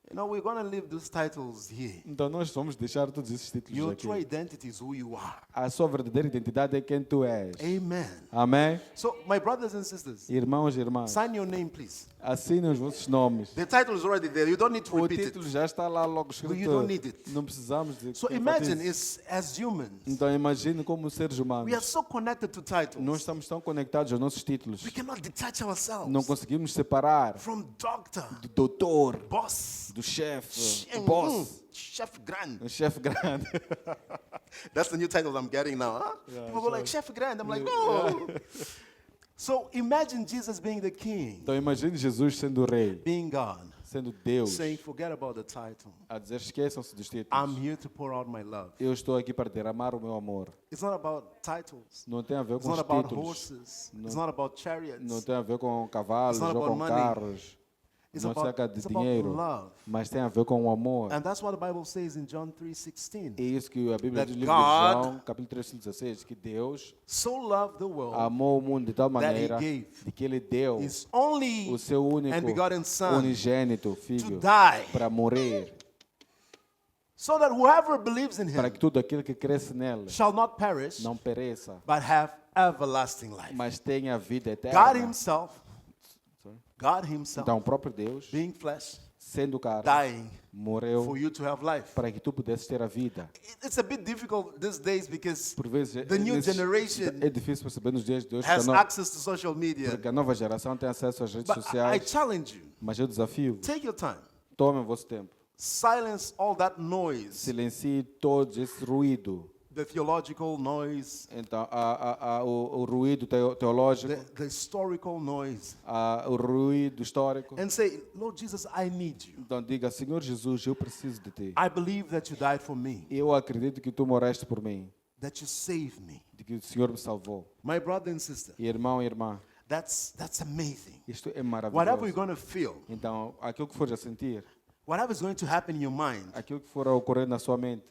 You know, we're going to leave those titles here. Então, nós vamos deixar todos esses títulos Your aqui. true identity is who you are. A sua verdadeira identidade é quem tu és. Amen. Amém? So, my brothers and sisters, Irmãos e irmãs, sign your name, please. assinem os vossos nomes. The title is already there. You don't need to O repeat título it. já está lá logo escrito. You don't need it. Não precisamos de So que imagine, enfatize. as humans, Então imagine como seres humanos. we are so connected to Nós titles. estamos tão conectados aos nossos títulos. We cannot detach ourselves Não conseguimos separar from doctor, do doutor, boss, do chefe, do mm, boss, chef grand. do chefe grande. That's the new title I'm getting now. Huh? People go like, Chef grand. I'm like, no. So imagine Jesus being the king, Então imagine Jesus sendo o rei, being God. sendo Deus, saying, forget about the title. a dizer esqueçam-se dos títulos. I'm here to pour out my love. Eu estou aqui para derramar o meu amor. It's not about titles. Não tem a ver It's com not os about títulos. horses. It's not about chariots. Não tem a ver com cavalos It's not ou about com money. carros. It's Não about, cerca de it's about dinheiro. love. Mas tem a ver com o amor. And that's what the Bible says in John 3:16. É isso que a Bíblia That diz no livro de God João, capítulo 3:16, que Deus So loved the world amou o mundo de tal that he maneira gave de que Ele deu his only o seu único and begotten Son unigênito to Filho die, para morrer, so that whoever believes in para him que tudo aquilo que cresce nele shall not perish, não pereça, but have everlasting life. mas tenha vida God eterna. himself, Sorry. God himself, Então o próprio Deus, being flesh, sendo carne, dying morreu for you to have life. para que tu pudesses ter a vida. It's a bit difficult these days because Por vezes the new generation é difícil perceber nos dias de hoje has porque access to social media. porque a nova geração tem acesso às redes But I sociais, challenge you, mas eu desafio, take your time, tome o vosso tempo, silence all that noise, silencie todo esse ruído. the theological noise, Então, o ruído teológico, the historical noise, o ruído histórico. and say, Lord Jesus, I need you. Então diga, Senhor Jesus, eu preciso de ti. I believe that you died for me, Eu acredito que tu morreste por mim, that you saved me. de que o Senhor me salvou. My brother and sister, E irmão e irmã, that's amazing. isto é Whatever you're maravilhoso. going to feel, Então, aquilo que for a sentir, whatever is going to happen in your mind aquilo que for a ocorrer na sua mente,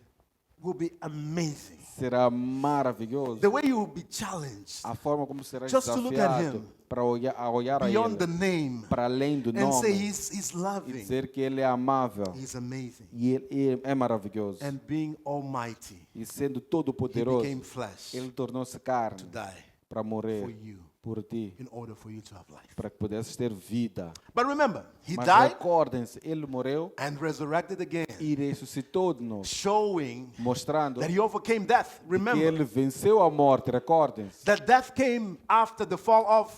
will be amazing. será maravilhoso. The way you will be challenged A forma como serás Just to look at desafiado him para olhar a beyond the Ele, name para além do and say nome, he's e loving, dizer que Ele é amável. he's amazing. E Ele é maravilhoso. And being almighty, E sendo he todo-poderoso, became flesh Ele tornou-se to carne die para for morrer you por ti, in order for you to have life. para que pudesses ter vida. But remember, he Mas died recordem-se, Ele morreu and resurrected again, e ressuscitou de novo, showing mostrando that he overcame death. que Remember, Ele venceu a morte. Recordem-se. that death came after the fall of,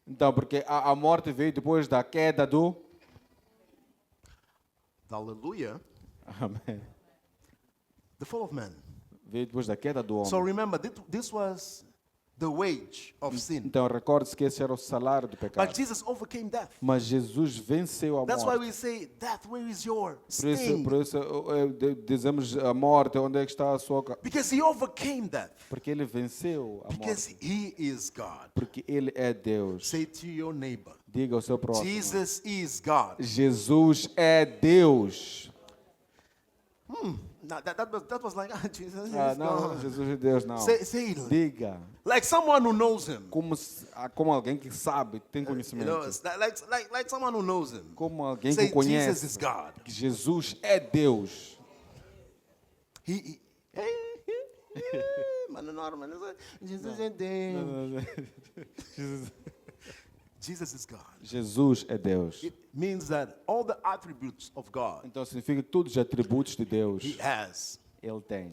Então, porque a morte veio depois da queda do... hallelujah, Amém. the fall of man. Veio depois da queda do So homem. remember, this was the wage of sin. Então, recorde-se que esse era o salário do pecado. But Jesus overcame death. Mas Jesus venceu a That's why morte. we say, death, where is your Por isso, sting? dizemos a morte, onde é que está a sua... Because he overcame death. Porque Ele venceu a Because morte. he is God. Porque Ele é Deus. Say to your neighbor, Diga ao seu próximo. Jesus is God. Jesus é Deus. Now, that was like, Jesus is Não, God. Jesus é Deus, não. Say it Diga. like someone who knows him. Como alguém que sabe, tem You know, conhecimento. it's like someone who knows him. Como alguém que Say, o Jesus is conhece. God. Que Jesus é Deus. Mano, não, mano. Jesus é Deus. Jesus is God. Jesus é Deus. It means that all the attributes of God Então significa que todos os atributos de Deus he has. Ele tem.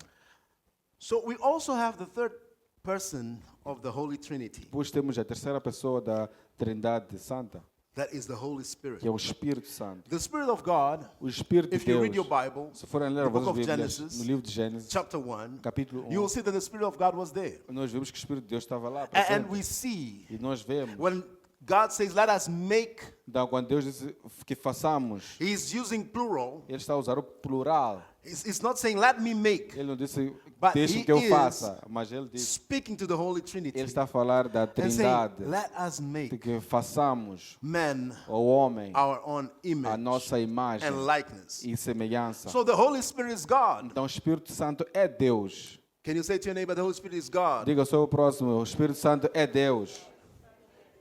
So we also have the third person of the Holy Trinity. Depois temos a terceira pessoa da Trindade Santa, That is the Holy Spirit. que é o Espírito Santo. The Spirit of God, O Espírito de if you read your Deus, Bible, se forem ler the as book vossas of Bíblias, Genesis, no livro de Gênesis, chapter 1, capítulo you will 1, see that the Spirit of God was there. nós vemos que o Espírito de Deus estava lá. And presente. we see E nós vemos. when God says, let us make, Então, quando Deus disse que façamos, he's using plural. Ele está a usar o plural. It's not saying, let me make, Ele não disse, But deixa he que eu is faça, mas Ele disse, speaking to the Holy Trinity. Ele está a falar da And saying, Trindade, let us de make que façamos man ao homem our own a image nossa imagem and likeness. e semelhança. So the Holy Spirit is God. Então, o Espírito Santo é Deus. Can you say to your neighbor, the Holy Spirit is God? Diga ao seu próximo, o Espírito Santo é Deus.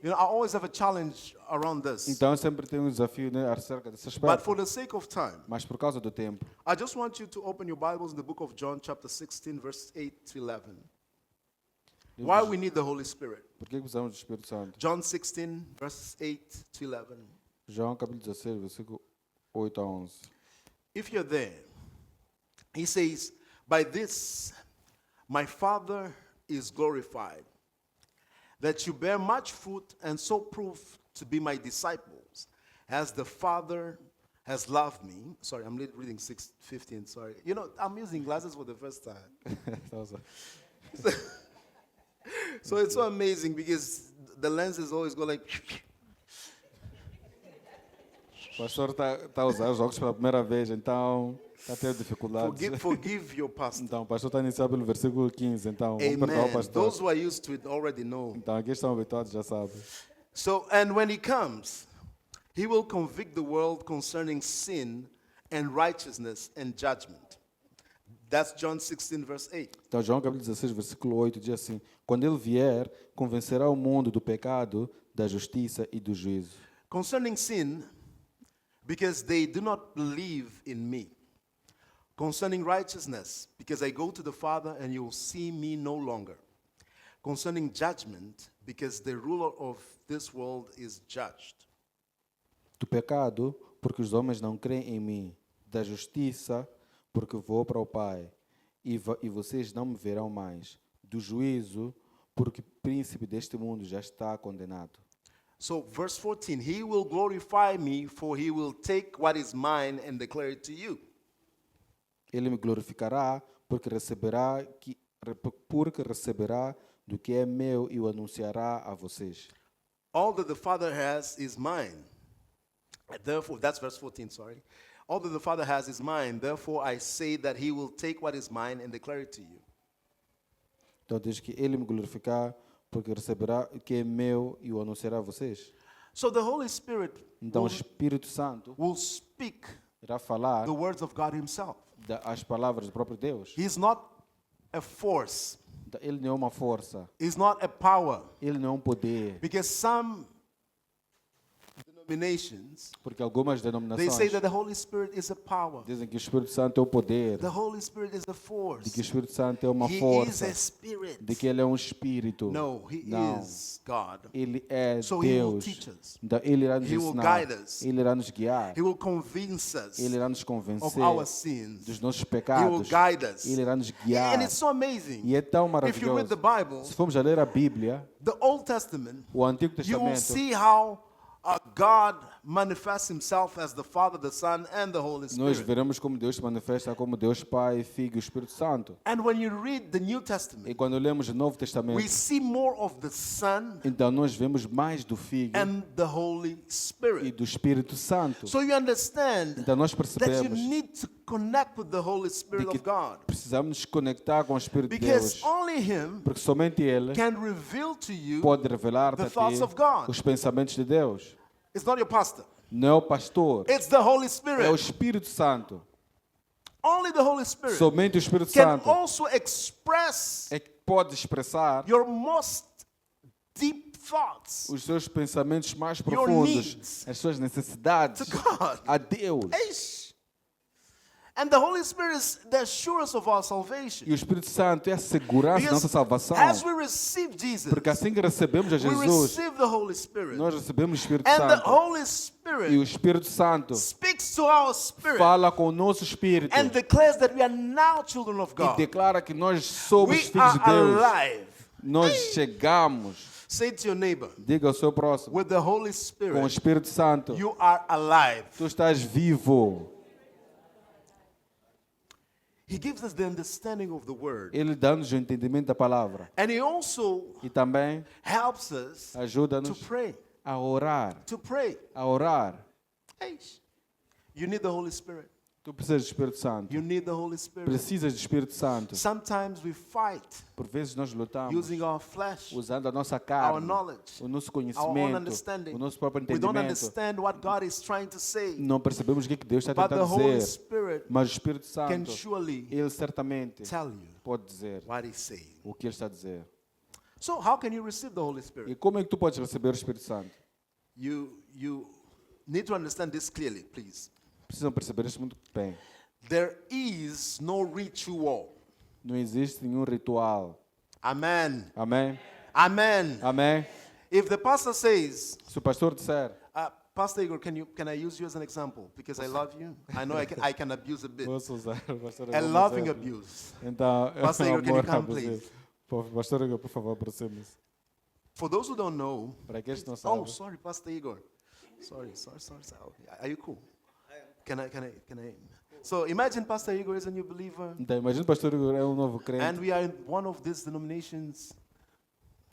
You know, I always have a challenge around this. Então, eu sempre tenho um desafio, né, acerca desse But aspecto. for the sake of time, Mas por causa do tempo, I just want you to open your Bibles in the book of John, chapter 16, verse 8 to 11. Why we need the Holy Spirit. por que precisamos do Espírito Santo? John 16, verses 8 to 11. João capítulo 16, versículo 8 a 11. If you're there, he says, by this my Father is glorified, that you bear much fruit and so prove to be my disciples, as the Father has loved me. Sorry, I'm reading 6:15, sorry. You know, I'm using glasses for the first time. So it's so amazing because the lenses always go like... O pastor está a usar os óculos pela primeira vez, então está tendo dificuldades. Forgive your pastor. Então, o pastor está iniciado pelo versículo 15, então vamos perdoar o Amen. pastor. Those who are used to it already know. Então, aqui estão habituados, já sabem. So, and when he comes, he will convict the world concerning sin and righteousness and judgment. That's John 16, verse 8. Então, João capítulo 16, versículo 8 diz assim: quando ele vier, convencerá o mundo do pecado, da justiça e do juízo. Concerning sin, because they do not believe in me. Concerning righteousness, because I go to the Father and you will see me no longer. Concerning judgment, because the ruler of this world is judged. Do pecado, porque os homens não creem em mim. Da justiça, porque vou para o Pai, e vocês não me verão mais. Do juízo, porque o príncipe deste mundo já está condenado. So, verse 14, he will glorify me, for he will take what is mine and declare it to you. Ele me glorificará, porque receberá do que é meu e o anunciará a vocês. All that the Father has is mine. Therefore, that's verse 14, sorry. All that the Father has is mine. Therefore, I say that he will take what is mine and declare it to you. Então diz que ele me glorificará, porque receberá o que é meu e o anunciará a vocês. So the Holy Spirit Então o Espírito Santo will speak irá falar the words of God himself. as palavras do próprio Deus. He's not a force. Então, ele não é uma força, He's not a power. ele não é um poder. Because some denominations, Porque algumas they denominações say that the Holy Spirit is a power. dizem que o Espírito Santo é o poder, The Holy Spirit is a de force. que o Espírito Santo é uma He is força, a spirit. de que ele é um espírito. No, he Não, is God. ele é So he will Deus. teach us. Então ele irá nos He will ensinar, guide us. ele irá nos guiar, He will convince us ele irá nos of convencer our sins. dos nossos He will pecados, guide us. ele irá nos guiar. And it's so amazing. E é tão If you read maravilhoso. the Bible, Se formos a ler a Bíblia, the Old Testament, o Antigo you will Testamento, see how God manifests himself as the Father, the Son, and the Holy nós Spirit. veremos como Deus se manifesta como Deus Pai, Filho e Espírito Santo. And when you read the New E Testament, quando lemos o Novo Testamento, we see more of the Son então nós vemos mais do Filho and the Holy e Spirit. do Espírito Santo. So you understand Então nós that you percebemos need to connect with the Holy de Spirit que of God. precisamos nos conectar com o Espírito de Because Deus, only Him porque somente Ele can reveal to you. pode revelar-te the a thoughts ti of God. os pensamentos de Deus. It's not your pastor. Não é o pastor, It's the Holy é o Spirit. Espírito Santo. Only the Holy Spirit Somente o Espírito can Santo also express é que pode expressar your most deep thoughts os seus pensamentos mais Your profundos, needs as suas necessidades to God. a Deus. Eish. And the Holy Spirit is the assurance of our salvation. E o Espírito Santo é a segurança da nossa salvação. as we receive Jesus, Porque assim que recebemos a we Jesus, receive the Holy Spirit. nós recebemos o Espírito And the Santo. Holy E o Spirit Espírito Santo speaks to our spirit fala com o nosso espírito and declares that we are now children of e God. declara que nós somos We filhos de are Deus. alive. Nós chegamos. Say to your neighbor, Diga ao seu próximo, with the Holy com o Spirit, Espírito Santo, you are alive. tu estás vivo. He gives us the understanding of the word. Ele dá-nos o entendimento da palavra. And he also E também helps us to ajuda-nos pray. a orar. To pray. A orar. Eish. You need the Holy Spirit. Tu precisas do Espírito Santo. You need the Holy Spirit. Precisas do Espírito Santo. Sometimes we fight Por vezes nós lutamos using our flesh, usando a nossa our carne, knowledge, o nosso our own conhecimento, understanding. o nosso próprio We don't entendimento. understand what God is trying to say. Não percebemos o que Deus está But the tentando Holy dizer. Spirit Mas o Espírito can Santo, surely Ele certamente tell you pode dizer what he's saying. o que Ele está a dizer. So how can you receive the Holy E Spirit? como é que tu podes receber o Espírito Santo? You need to understand this clearly, please. Precisam perceber isso muito bem. There is no ritual. Não existe nenhum ritual. Amen. Amém? Amen. Amém? If the pastor says, Se o pastor disser, Pastor Igor, can I use you as an example? Because I love you. I know I can abuse a bit. posso usar o pastor A como loving exemplo. abuse. Então, Pastor Igor, can you amor come, abusivo. Pastor Igor, por favor, aproxime-se. For those who don't know, Para aqueles que não oh, sabem. sorry, Pastor Igor. Sorry. Are you cool? Can I? So imagine Pastor Igor is a new believer, Então, imagina o pastor Igor é um novo and crente. we are in one of these denominations,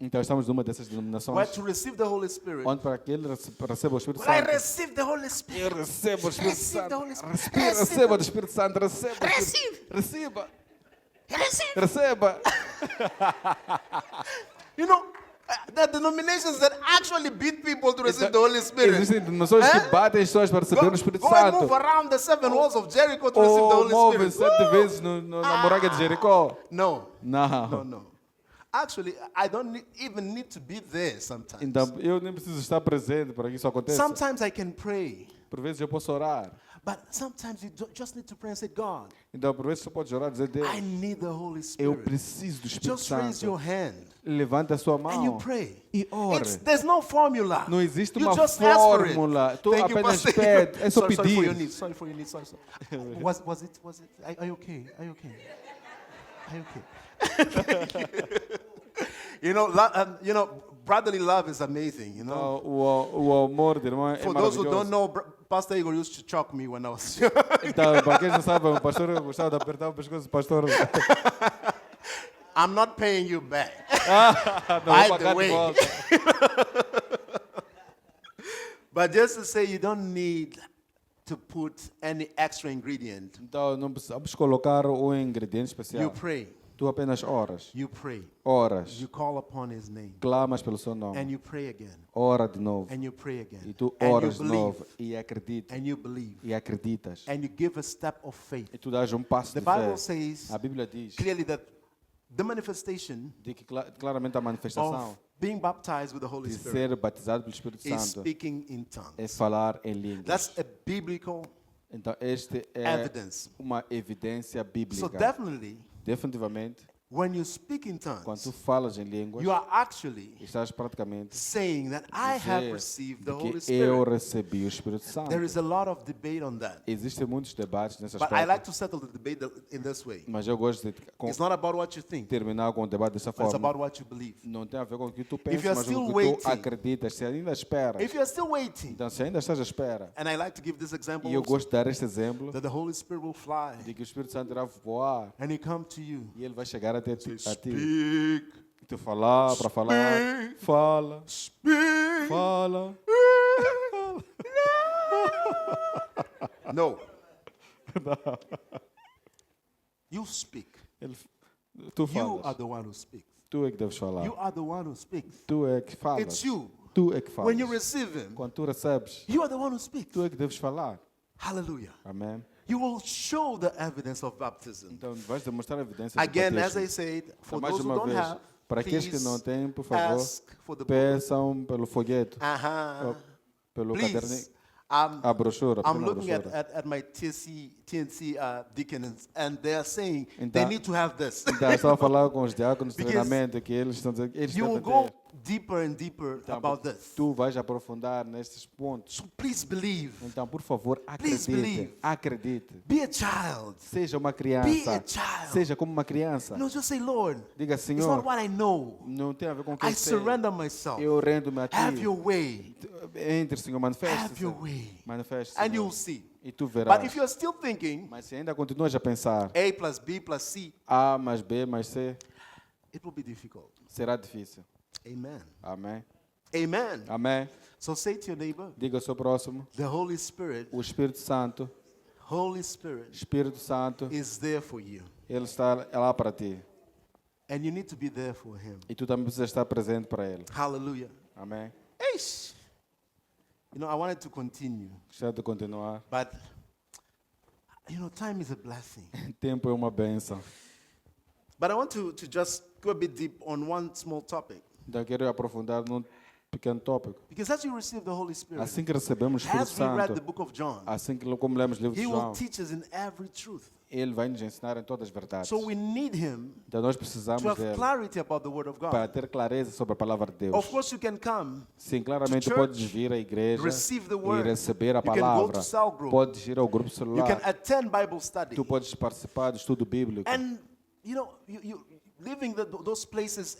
Então estamos numa dessas Where denominações to receive the Holy Spirit. onde para que ele receba o Espírito When I Santo. receive the Holy Spirit. Eu recebo o Espírito Receive the Santo. Holy Spirit. Receba o Espírito Santo. Receba. Receba. Receba. You know, there are denominations that actually beat people to receive the Holy Spirit. Existem denominações que batem as pessoas para receber o Espírito Go and Santo. move around the 7 walls of Jericho to receive the Ou Holy movem Spirit. 7 vezes na muralha de Jericó. No, Não. no, no. Actually, I don't even need to be there sometimes. Então, eu nem preciso estar presente para que isso aconteça. Sometimes I can pray, Por vezes eu posso orar. but sometimes you just need to pray and say, God, Então, por vezes você pode orar e dizer, Deus, I need the Holy eu Spirit. preciso do Espírito Just raise your Santo. hand Levanta a sua and you mão pray. e ore. There's no formula. Não existe You uma just ask for it. fórmula. Tu Thank you, apenas Pastor. pede. É só Sorry for your pedir. needs. Sorry for your needs. Sorry. Was it? Are you okay? Are you okay? Are you okay? You know, brotherly love is amazing. You know. Então, o amor de irmão é For those who don't maravilhoso. know, Pastor Igor used to choke me when I was. Então, para quem não sabe, o pastor gostava de apertar o pescoço do pastor. I'm not paying you back. Não By vou the pagar de way. volta. But just to say, you don't need to put any extra ingredient. Então, não precisamos colocar um ingrediente You especial. pray. Tu apenas oras. You pray. Oras. You call upon His name, Clamas pelo seu nome. and you pray again, Ora de novo. and you pray again, E tu and you oras de believe, novo. E acreditas. and you believe, E acreditas. and you give a step of faith. E tu dás um passo The de fé. Bible says A Bíblia diz clearly that the manifestation de que claramente a manifestação of being baptized with the Holy de Spirit ser batizado pelo Espírito is Santo speaking in tongues. é falar em línguas. That's a biblical Então, este é evidence. uma evidência So bíblica. definitely, Definitivamente, when you speak in quando tu tongues, falas em línguas, you are actually estás praticamente saying that I have dizer received the de Holy que eu Spirit. recebi o Espírito Santo. There is a lot of debate on that. Existem muitos debates nesse But I like aspecto, to settle the debate in this way. mas eu gosto de It's not about what you think, terminar com o debate dessa it's forma. about what you believe. Não tem a ver com o que tu If pensas, you're mas com still o que waiting- tu acreditas. Se ainda esperas, If you're still waiting, então se ainda estás à espera, and I like to give this example e eu also, gosto de dar este exemplo, that the Holy Spirit will fly de que o Espírito Santo irá voar and He come to you. e ele vai chegar até ti. Speak, E tu falar, para falar, fala, speak. fala. No. You speak. Ele, tu You are falas. the one who speaks. Tu é que deves falar. You are the one who speaks. Tu é que It's falas. you. Tu é que falas. When you receive Him, Quando tu recebes, you are the one who speaks. tu é que deves falar. Hallelujah. Amém. You will show the evidence of baptism. Então vais demonstrar a evidência Again, do as I batismo. said, for Então, mais those who uma don't vez, have, para aqueles que please não têm, por favor, ask for the book. peçam pelo folheto, Uh-huh. pelo Please. caderninho, I'm, a brochura, a I'm pequena looking brochura. at my TNC deacons, and they are saying they Então- need to have this. Então, estou a falar com os diáconos de Because treinamento que eles estão dizendo que eles You will devem go ter. deeper and deeper Então, about this. tu vais aprofundar nestes pontos. So please believe. Então, por favor, Please acredite. believe. Acredite. Be a child. Seja uma Be a criança. child. Seja como uma criança. No, just say, Lord, Diga, it's not Senhor, what I know. não tem a ver com o que I eu sei. surrender myself. Eu rendo-me a ti. Have your way. Entre, Senhor, manifeste. Have your way. Manifeste, And Senhor. you'll see. E tu verás. But if you're still thinking Mas se ainda continuas a pensar A plus B plus C, A mais B mais C, it will be difficult. será difícil. Amen. Amém. Amen. Amém. So say to your neighbor, Diga ao seu próximo, the Holy Spirit, o Espírito Santo, Espírito Santo, is there for you. ele está lá para ti. And you need to be there for Him. E tu também precisas estar presente para ele. Hallelujah. Amém. Eish. You know, I wanted to continue, Gostaria de continuar. but time is a blessing. Tempo é uma bênção. But I want to just go a bit deep on one small topic. Então eu quero aprofundar num pequeno tópico. Because as you receive the Holy Spirit, Assim que recebemos o Espírito as we read the Santo, book of John, assim que como lemos o livro He de will João, teach us in every truth. ele vai nos ensinar em todas as verdades. So we need Him Então nós to precisamos have dele clarity about the Word of para God. ter clareza sobre a palavra de Deus. Of course, you can come, Sim, claramente to podes church, vir à igreja receive the e word. receber a You can go palavra. to cell group. Podes ir ao grupo you celular. can attend Bible study, Tu podes participar do estudo bíblico. and you living those places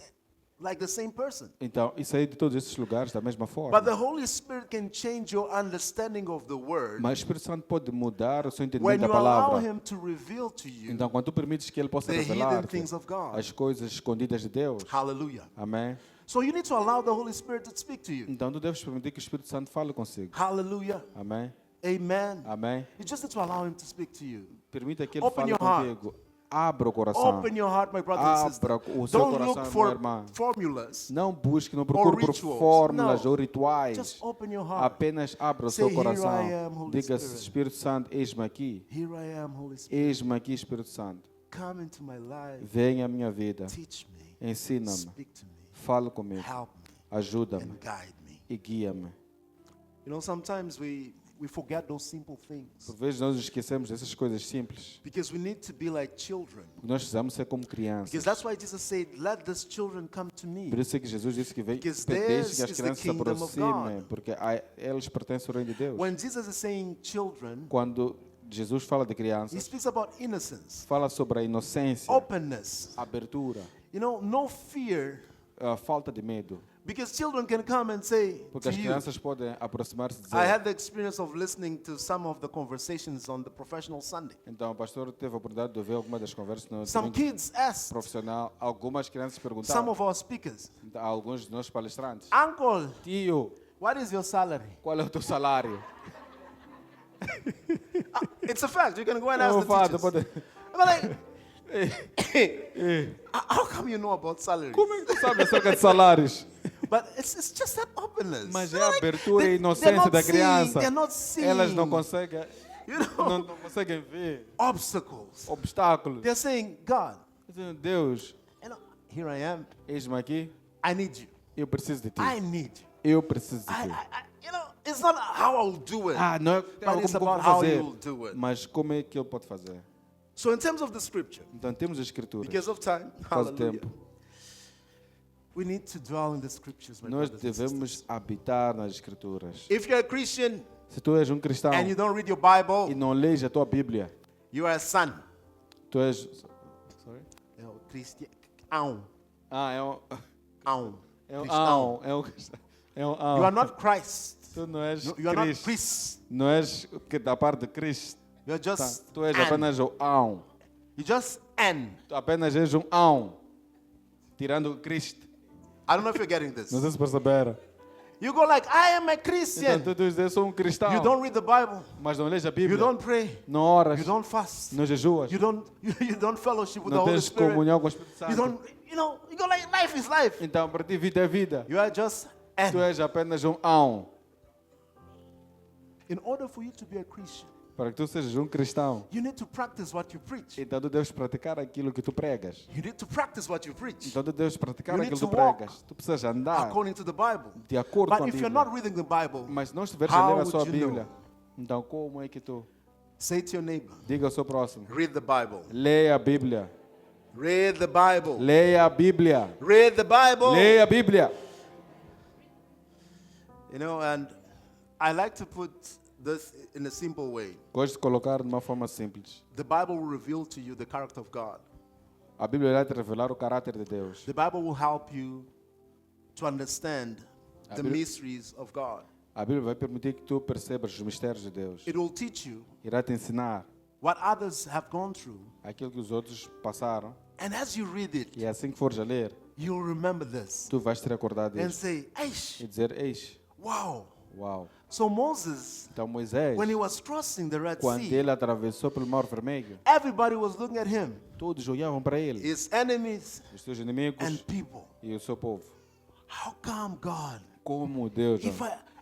like the same person. Então, isso aí de todos esses lugares da mesma forma. But the Holy Spirit can change your understanding of the Word Mas o Espírito Santo pode mudar o seu when entendimento da you allow palavra. Him to reveal to you Então, quando tu permites que ele possa the hidden revelar things of God. as coisas escondidas de Deus. Hallelujah. Amém. So you need to allow the Holy Spirit to speak to you. Então tu deves permitir que o Espírito Santo fale consigo. Hallelujah. Amém? Amen. Amém? You just need to allow him to speak to you. Permita que ele Open fale your heart. contigo. Abra o coração. Open your heart, my brother and sister. Abra o seu Don't coração, look minha for irmã. formulas. Não busque, não procure por rituals. fórmulas No. ou rituais. Just open your heart. Apenas abra o Say, seu coração. "Here I am, Holy Diga, Spirit." Espírito Santo, eis-me aqui. Here I am, Holy Spirit. Eis-me aqui, Espírito Santo. Come into my life. Venha à minha vida. Teach me. Ensina-me. Speak to me. Fala comigo. Help me. Ajuda-me And guide me. e guia-me. You know, sometimes we forget those simple things. Por vezes nós esquecemos dessas coisas simples. Because we need to be like children. Nós precisamos ser como crianças. Because that's why Jesus said, let these children come to me. Por isso é que Jesus disse que Because deixe theirs que as is the crianças se kingdom of aproximem, God. porque eles pertencem ao reino de Deus. When Jesus is saying children, Quando Jesus fala de he crianças, speaks about innocence, fala sobre a inocência, openness, abertura, you know, no fear. a falta de medo. Because children can come and say Porque to as you, crianças podem aproximar-se e I dizer. had the experience of listening to some of the conversations on the professional Sunday. Então, o pastor teve a oportunidade de ouvir algumas das conversas no Some domingo kids asked profissional. Algumas crianças some perguntaram of our speakers, a alguns dos nossos palestrantes: Uncle, Tio, what is your salary? qual é o teu salário? It's a fact. You can go and ask Eu the falo, teachers. pode... But like, how come you know about salaries? Como é que tu sabe acerca de salários? But it's just that openness. Mas You é a know, like, abertura e they're inocência not da seeing- criança. They're not seeing, Elas não conseguem, you know, não conseguem ver obstacles. obstáculos. They're saying, God, Dizendo, Deus, you know, here I am. eis-me aqui, I need you. eu preciso de ti. I need you. Eu preciso de I, ti. you know, it's not how I'll do it. Não é But it's como about vou how fazer, you'll do it. mas como é que ele pode fazer. So in terms of the scripture, Então temos as escrituras. because of time, Por causa do hallelujah, tempo. we need to dwell in the scriptures, my Nós brothers and sisters. devemos habitar nas escrituras. If you're a Christian Se tu és um cristão and you don't read your Bible, e não lês a tua Bíblia, you are a son. tu és... You know, Christian. É um... É um ão, é um ão. You are not Christ. Tu não és You are not Cristo. Chris. Não és que da parte de Cristo. You're Tá. just Tu és an. apenas o ão. You just an. Tu apenas és um ão. Tirando Cristo. I don't know if you're getting this. Não sei se perceberam. You go like, I am a Então Christian. tu dizes, eu sou um cristão. You don't read the Bible. Mas não lês a You Bíblia. don't pray. Não oras. You don't fast. Não jejuas. You don't fellowship with the Não Holy tens Spirit. comunhão com o Espírito You Santo. don't, you go like, life is life. Então para ti vida é vida. You are just Tu an. és apenas um ão. In order for you to be a Christian, Para que tu sejas um cristão, you need to practice what you preach. então tu deves praticar aquilo que tu pregas. You need to practice what you preach Então tu deves praticar You need aquilo que tu to walk pregas. Tu precisas andar according to the Bible. de acordo com But a if you're Bíblia. not reading the Bible, Mas se não estiveres How a ler a would sua you know? Bíblia, então como é que tu... say to your neighbor, Diga ao seu próximo. read the Bible. Leia a Bíblia. Read the Bible. Leia a Bíblia. Read the Bible. Leia a Bíblia. You know, and I like to put this in a simple way. Gosto de colocar de uma forma simples. The Bible will reveal to you the character of God. A Bíblia irá te revelar o caráter de Deus. The Bible will help you to understand the Bíblia- mysteries of God. A Bíblia vai permitir que tu percebas os mistérios de Deus. It will teach you Irá te ensinar what others have gone through. aquilo que os outros passaram. And as you read it, E assim que fores a ler, you'll remember this tu vais te recordar and disso. say, Aish, E dizer, eis, wow. uau. So Moses, Então Moisés, when he was crossing the Red quando Sea, ele atravessou pelo Mar Vermelho, everybody was looking at him, todos olhavam para ele. his enemies Os seus inimigos and people. e o seu povo. How come, God? Como Deus.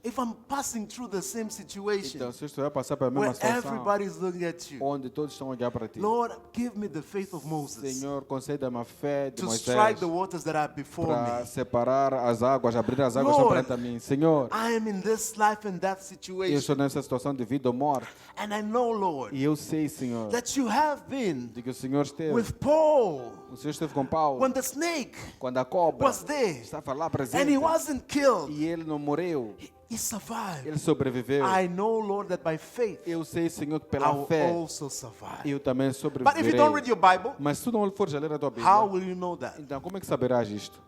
If I'm passing through the same situation Então, se eu estiver a passar pela where mesma situação, everybody's looking at you, onde todos estão a olhar para ti, Lord, give me the faith of Moses Senhor, conceda-me a fé de to Moisés strike the waters that are before para me. separar as águas, abrir as águas Lord, perante a mim. Senhor, I am in this life and that eu situation, estou nessa situação de vida ou morte. and I know, Lord, E eu sei, Senhor, that you have been de que o Senhor esteve. with Paul O Senhor esteve com Paulo when the snake quando a cobra was there estava lá and presente he wasn't killed. e ele não morreu. He survived. Ele sobreviveu. I know, Lord, that by faith Eu sei, Senhor, que I pela will fé also survive. eu também But if you don't read sobreviverei. your Bible, Mas se tu não fores a ler a tua how Bíblia, will you know that? então como é que saberás isto?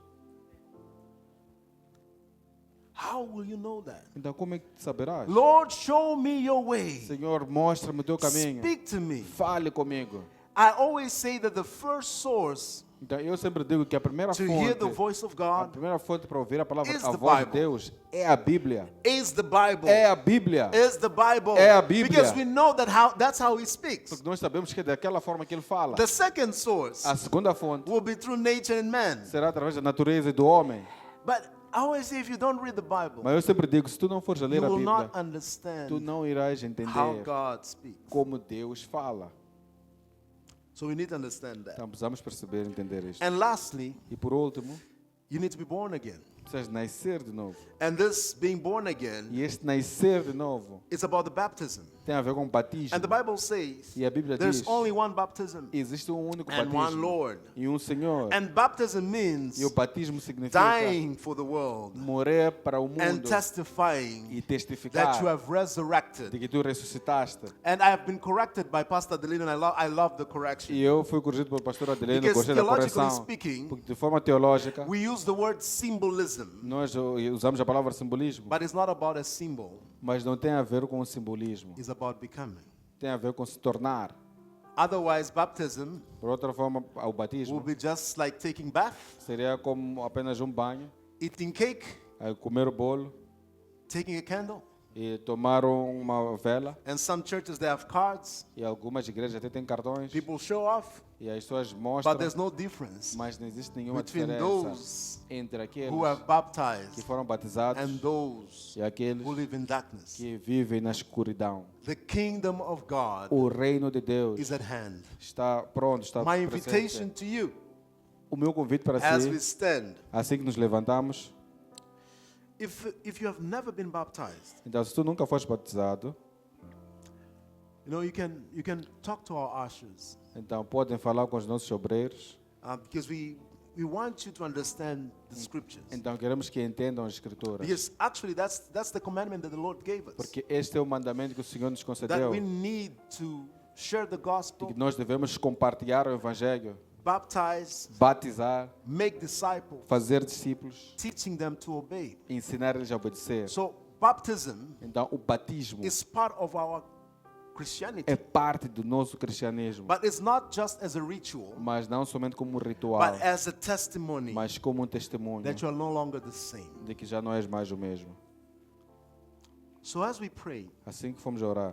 How will you know that? Então como é que saberás? Lord, show me your way. Senhor, mostra-me o teu caminho. Speak to me. Fale comigo. I always say that the first source Então eu sempre digo que a primeira to hear the fonte, voice of a God primeira fonte para ouvir a palavra, is a the voz de Bible. Deus é a Bíblia. is the Bible. É a Bíblia. Is the Bible. É a Bíblia. Because we know that's how he speaks. Porque nós sabemos que é daquela forma que ele fala. The second source A segunda fonte will be through nature and man. será através da natureza e do homem. But I always say if you don't read the Bible, Mas eu sempre digo, se tu não fores a you ler a will Bíblia, not understand tu não irás how entender God speaks. como Deus fala. So we need to understand that. Então precisamos perceber e entender isto. And lastly, E por último, you need to be born again. precisas nascer de novo. And this being born again E este nascer de novo is about the baptism. tem a ver com batismo. And the Bible says E a Bíblia there's diz, only one baptism existe um único and one batismo Lord. e um Senhor. And baptism means E o batismo significa dying for the world morrer para o and mundo testifying e that testificar you have de resurrected. que tu ressuscitaste. And I have been corrected by Pastor Adelino, and I love the correction. E eu fui corrigido pelo pastor Adelino, Because gostei da theologically correção. speaking, Porque de forma teológica, We use the word symbolism, nós usamos a palavra simbolismo, but it's not about a symbol, mas não tem a ver com o simbolismo. it's about becoming. Tem a ver com se tornar. Otherwise, baptism Por outra forma, o will batismo be just like taking bath, seria como apenas um banho, eating cake, comer o bolo taking a candle. e tomar uma vela. And some churches, they have cards. E algumas igrejas até têm cartões. People show off, E as pessoas but mostram, there's no difference mas não existe nenhuma between diferença those entre aqueles who have que baptized foram batizados and those e aqueles who live in darkness. que vivem na escuridão. The kingdom of God O reino de Deus is at hand. está pronto, está My presente. invitation to you O meu convite para as we si, stand, assim que nos levantamos, if you have never been baptized, então se tu nunca foste batizado, you can talk to our ushers então podem falar com os nossos obreiros. because we want you to understand the scriptures. Então queremos que entendam as escrituras. Because actually that's the commandment that the Lord gave us. Porque este é o mandamento que o Senhor nos That concedeu. we need to share the De gospel, que nós devemos compartilhar o Evangelho, baptize, batizar, make disciples, fazer discípulos, teaching them to obey. ensinar eles a obedecer. So baptism Então o batismo is part of our Christianity. é parte do nosso cristianismo, But it's not just as a ritual, mas não somente como um ritual, but as a testimony mas como um testemunho that you are no longer the same. de que já não és mais o mesmo. So as we pray, Assim que fomos a orar,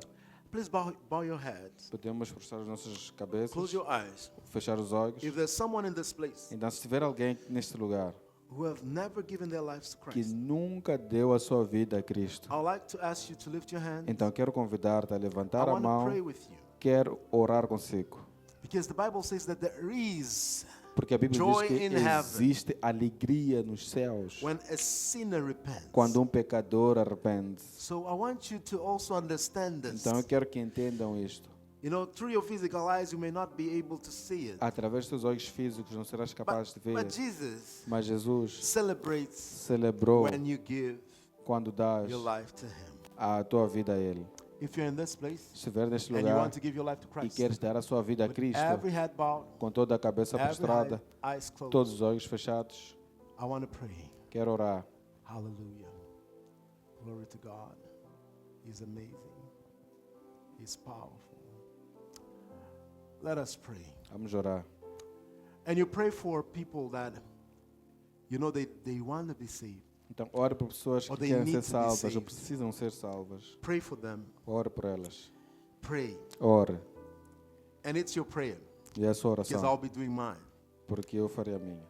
please bow your heads, podemos fechar as nossas close cabeças, your eyes. fechar os olhos. If there's someone in this place Então, se tiver alguém neste lugar who have never given their lives to que Christ, nunca deu a sua vida a Cristo, I would like to ask you to lift your hand. então quero convidar-te a I levantar a want to mão. pray with you. Quero orar consigo. Because the Bible says that there is, Porque a Bíblia Joy diz que in heaven. existe alegria nos céus when a sinner repents. quando um pecador arrepende. So I want you to also understand this. Então eu quero que entendam isto. Through your physical eyes, you may not be able to see it. Através dos olhos físicos não serás capaz de ver. But Jesus Mas Jesus celebrates celebrou when you give quando dás your life to Him. a tua vida a Ele. If you're in this place Se estiver neste and you lugar want to give your life to e Christ, queres dar a sua vida a with Cristo, every head bowed, com toda a cabeça every prostrada, eyes closed, todos os olhos fechados, I want to pray. quero orar. Hallelujah. Glory to God. He's amazing. He's powerful. Let us pray. Vamos orar. And you pray for people that, they want to be saved. Então, ore por pessoas que Or they querem need ser to be salvas ou saved. precisam ser salvas. Pray for them. Ore por elas. Pray. Ore. And it's your prayer, E é a sua because oração, I'll be doing mine. porque eu farei a minha.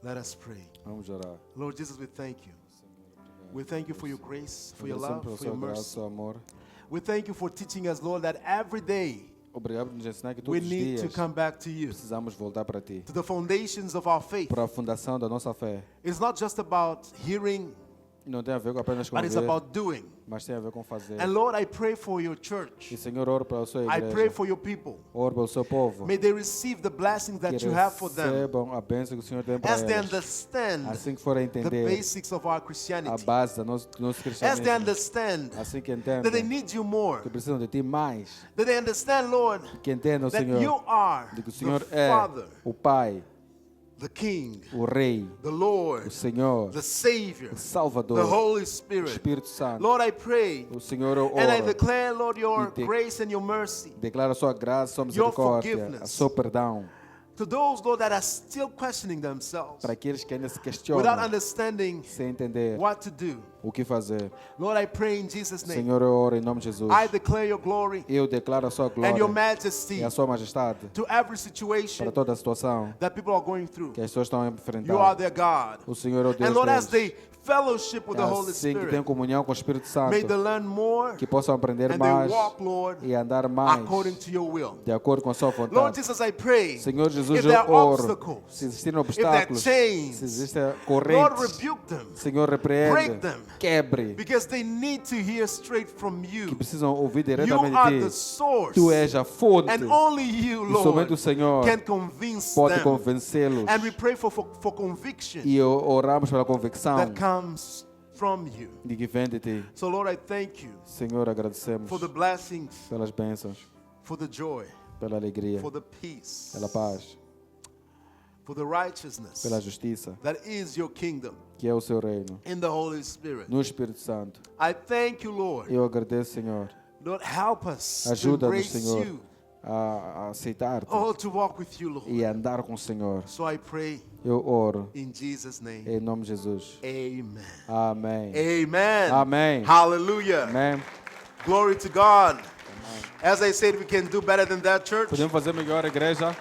Let us pray. Vamos orar. Lord Jesus, we thank you. We thank you for your grace, for your Agradecemos love, pela for your sua graça, mercy. seu amor. We thank you for teaching us, Lord, that every day Obrigado por nos ensinar que we todos os need to dias come back to you, precisamos voltar para ti. to the foundations of our faith. Para a fundação da nossa fé. It's not just about hearing, Não tem a ver com apenas com but it's ouvir, about doing. mas tem a ver com fazer. And Lord, I pray for your church. E Senhor, oro pela sua I pray igreja. for your people. Oro pelo seu povo. May they receive the blessings Que that you have for them recebam a bênção que o Senhor tem para as they eles. understand Assim que forem the entender basics of our a Christianity, base do nosso as they cristianismo. understand Assim que that they entendam need you more, que precisam de ti mais. that they understand, Lord, Que entendam, that you Senhor, are de que o the Senhor é Father, o Pai, the King, o Rei, the o Lord, Senhor, the Savior, o Salvador, the Holy o Spirit. Espírito Santo. Lord, I pray O Senhor eu and I oro. declare, Lord, your E de- grace and your mercy. Declara a sua graça, a sua Your misericórdia, forgiveness. a seu perdão. To those, Lord, that are still questioning themselves Para aqueles que ainda se without questionam, understanding sem entender what to do. o que fazer. Lord, I pray in Jesus' name. Senhor, eu oro em nome de Jesus. I declare your glory Eu declaro a sua and your glória majesty e a sua majestade to every para situation toda a situação that people are going through. que as pessoas estão a You are enfrentar. their God. O Senhor é o Deus And Lord, as deles. they fellowship with the Holy Assim que tenham Spirit, comunhão com o Espírito Santo, may they learn more que possam aprender and mais they walk, Lord, e andar mais according to your will. de acordo com a sua Lord vontade. Jesus, I pray, Senhor Jesus, if there eu are oro. obstacles, Se existirem if there are obstáculos, se chains, existem Lord, correntes, rebuke them, Senhor, break repreende, them, quebre, because they need to hear straight from que you. precisam ouvir You diretamente are de the ti. source, Tu és a fonte and only you, e somente Lord, o Senhor can convince pode them. convencê-los. And we pray for conviction E oramos pela convicção that comes from you. de que vem de ti. So, Lord, I thank you Senhor, agradecemos for the blessings, pelas bênçãos, for the joy, pela alegria, for the peace, pela paz, for the righteousness pela justiça, that is your kingdom que é o seu reino, in the Holy Spirit. no Espírito Santo. I thank you, Lord. Eu agradeço, Senhor. Lord, help us to Ajuda-nos, embrace Senhor, you. a aceitar-te Oh, to walk with you, Lord. e a andar com o Senhor. So I pray Eu oro in Jesus' name. em nome de Jesus. Amen. Amém. Amen. Amém. Hallelujah. Amém. Glory to God. As I said, we can do better than that, church. Podemos fazer melhor, igreja?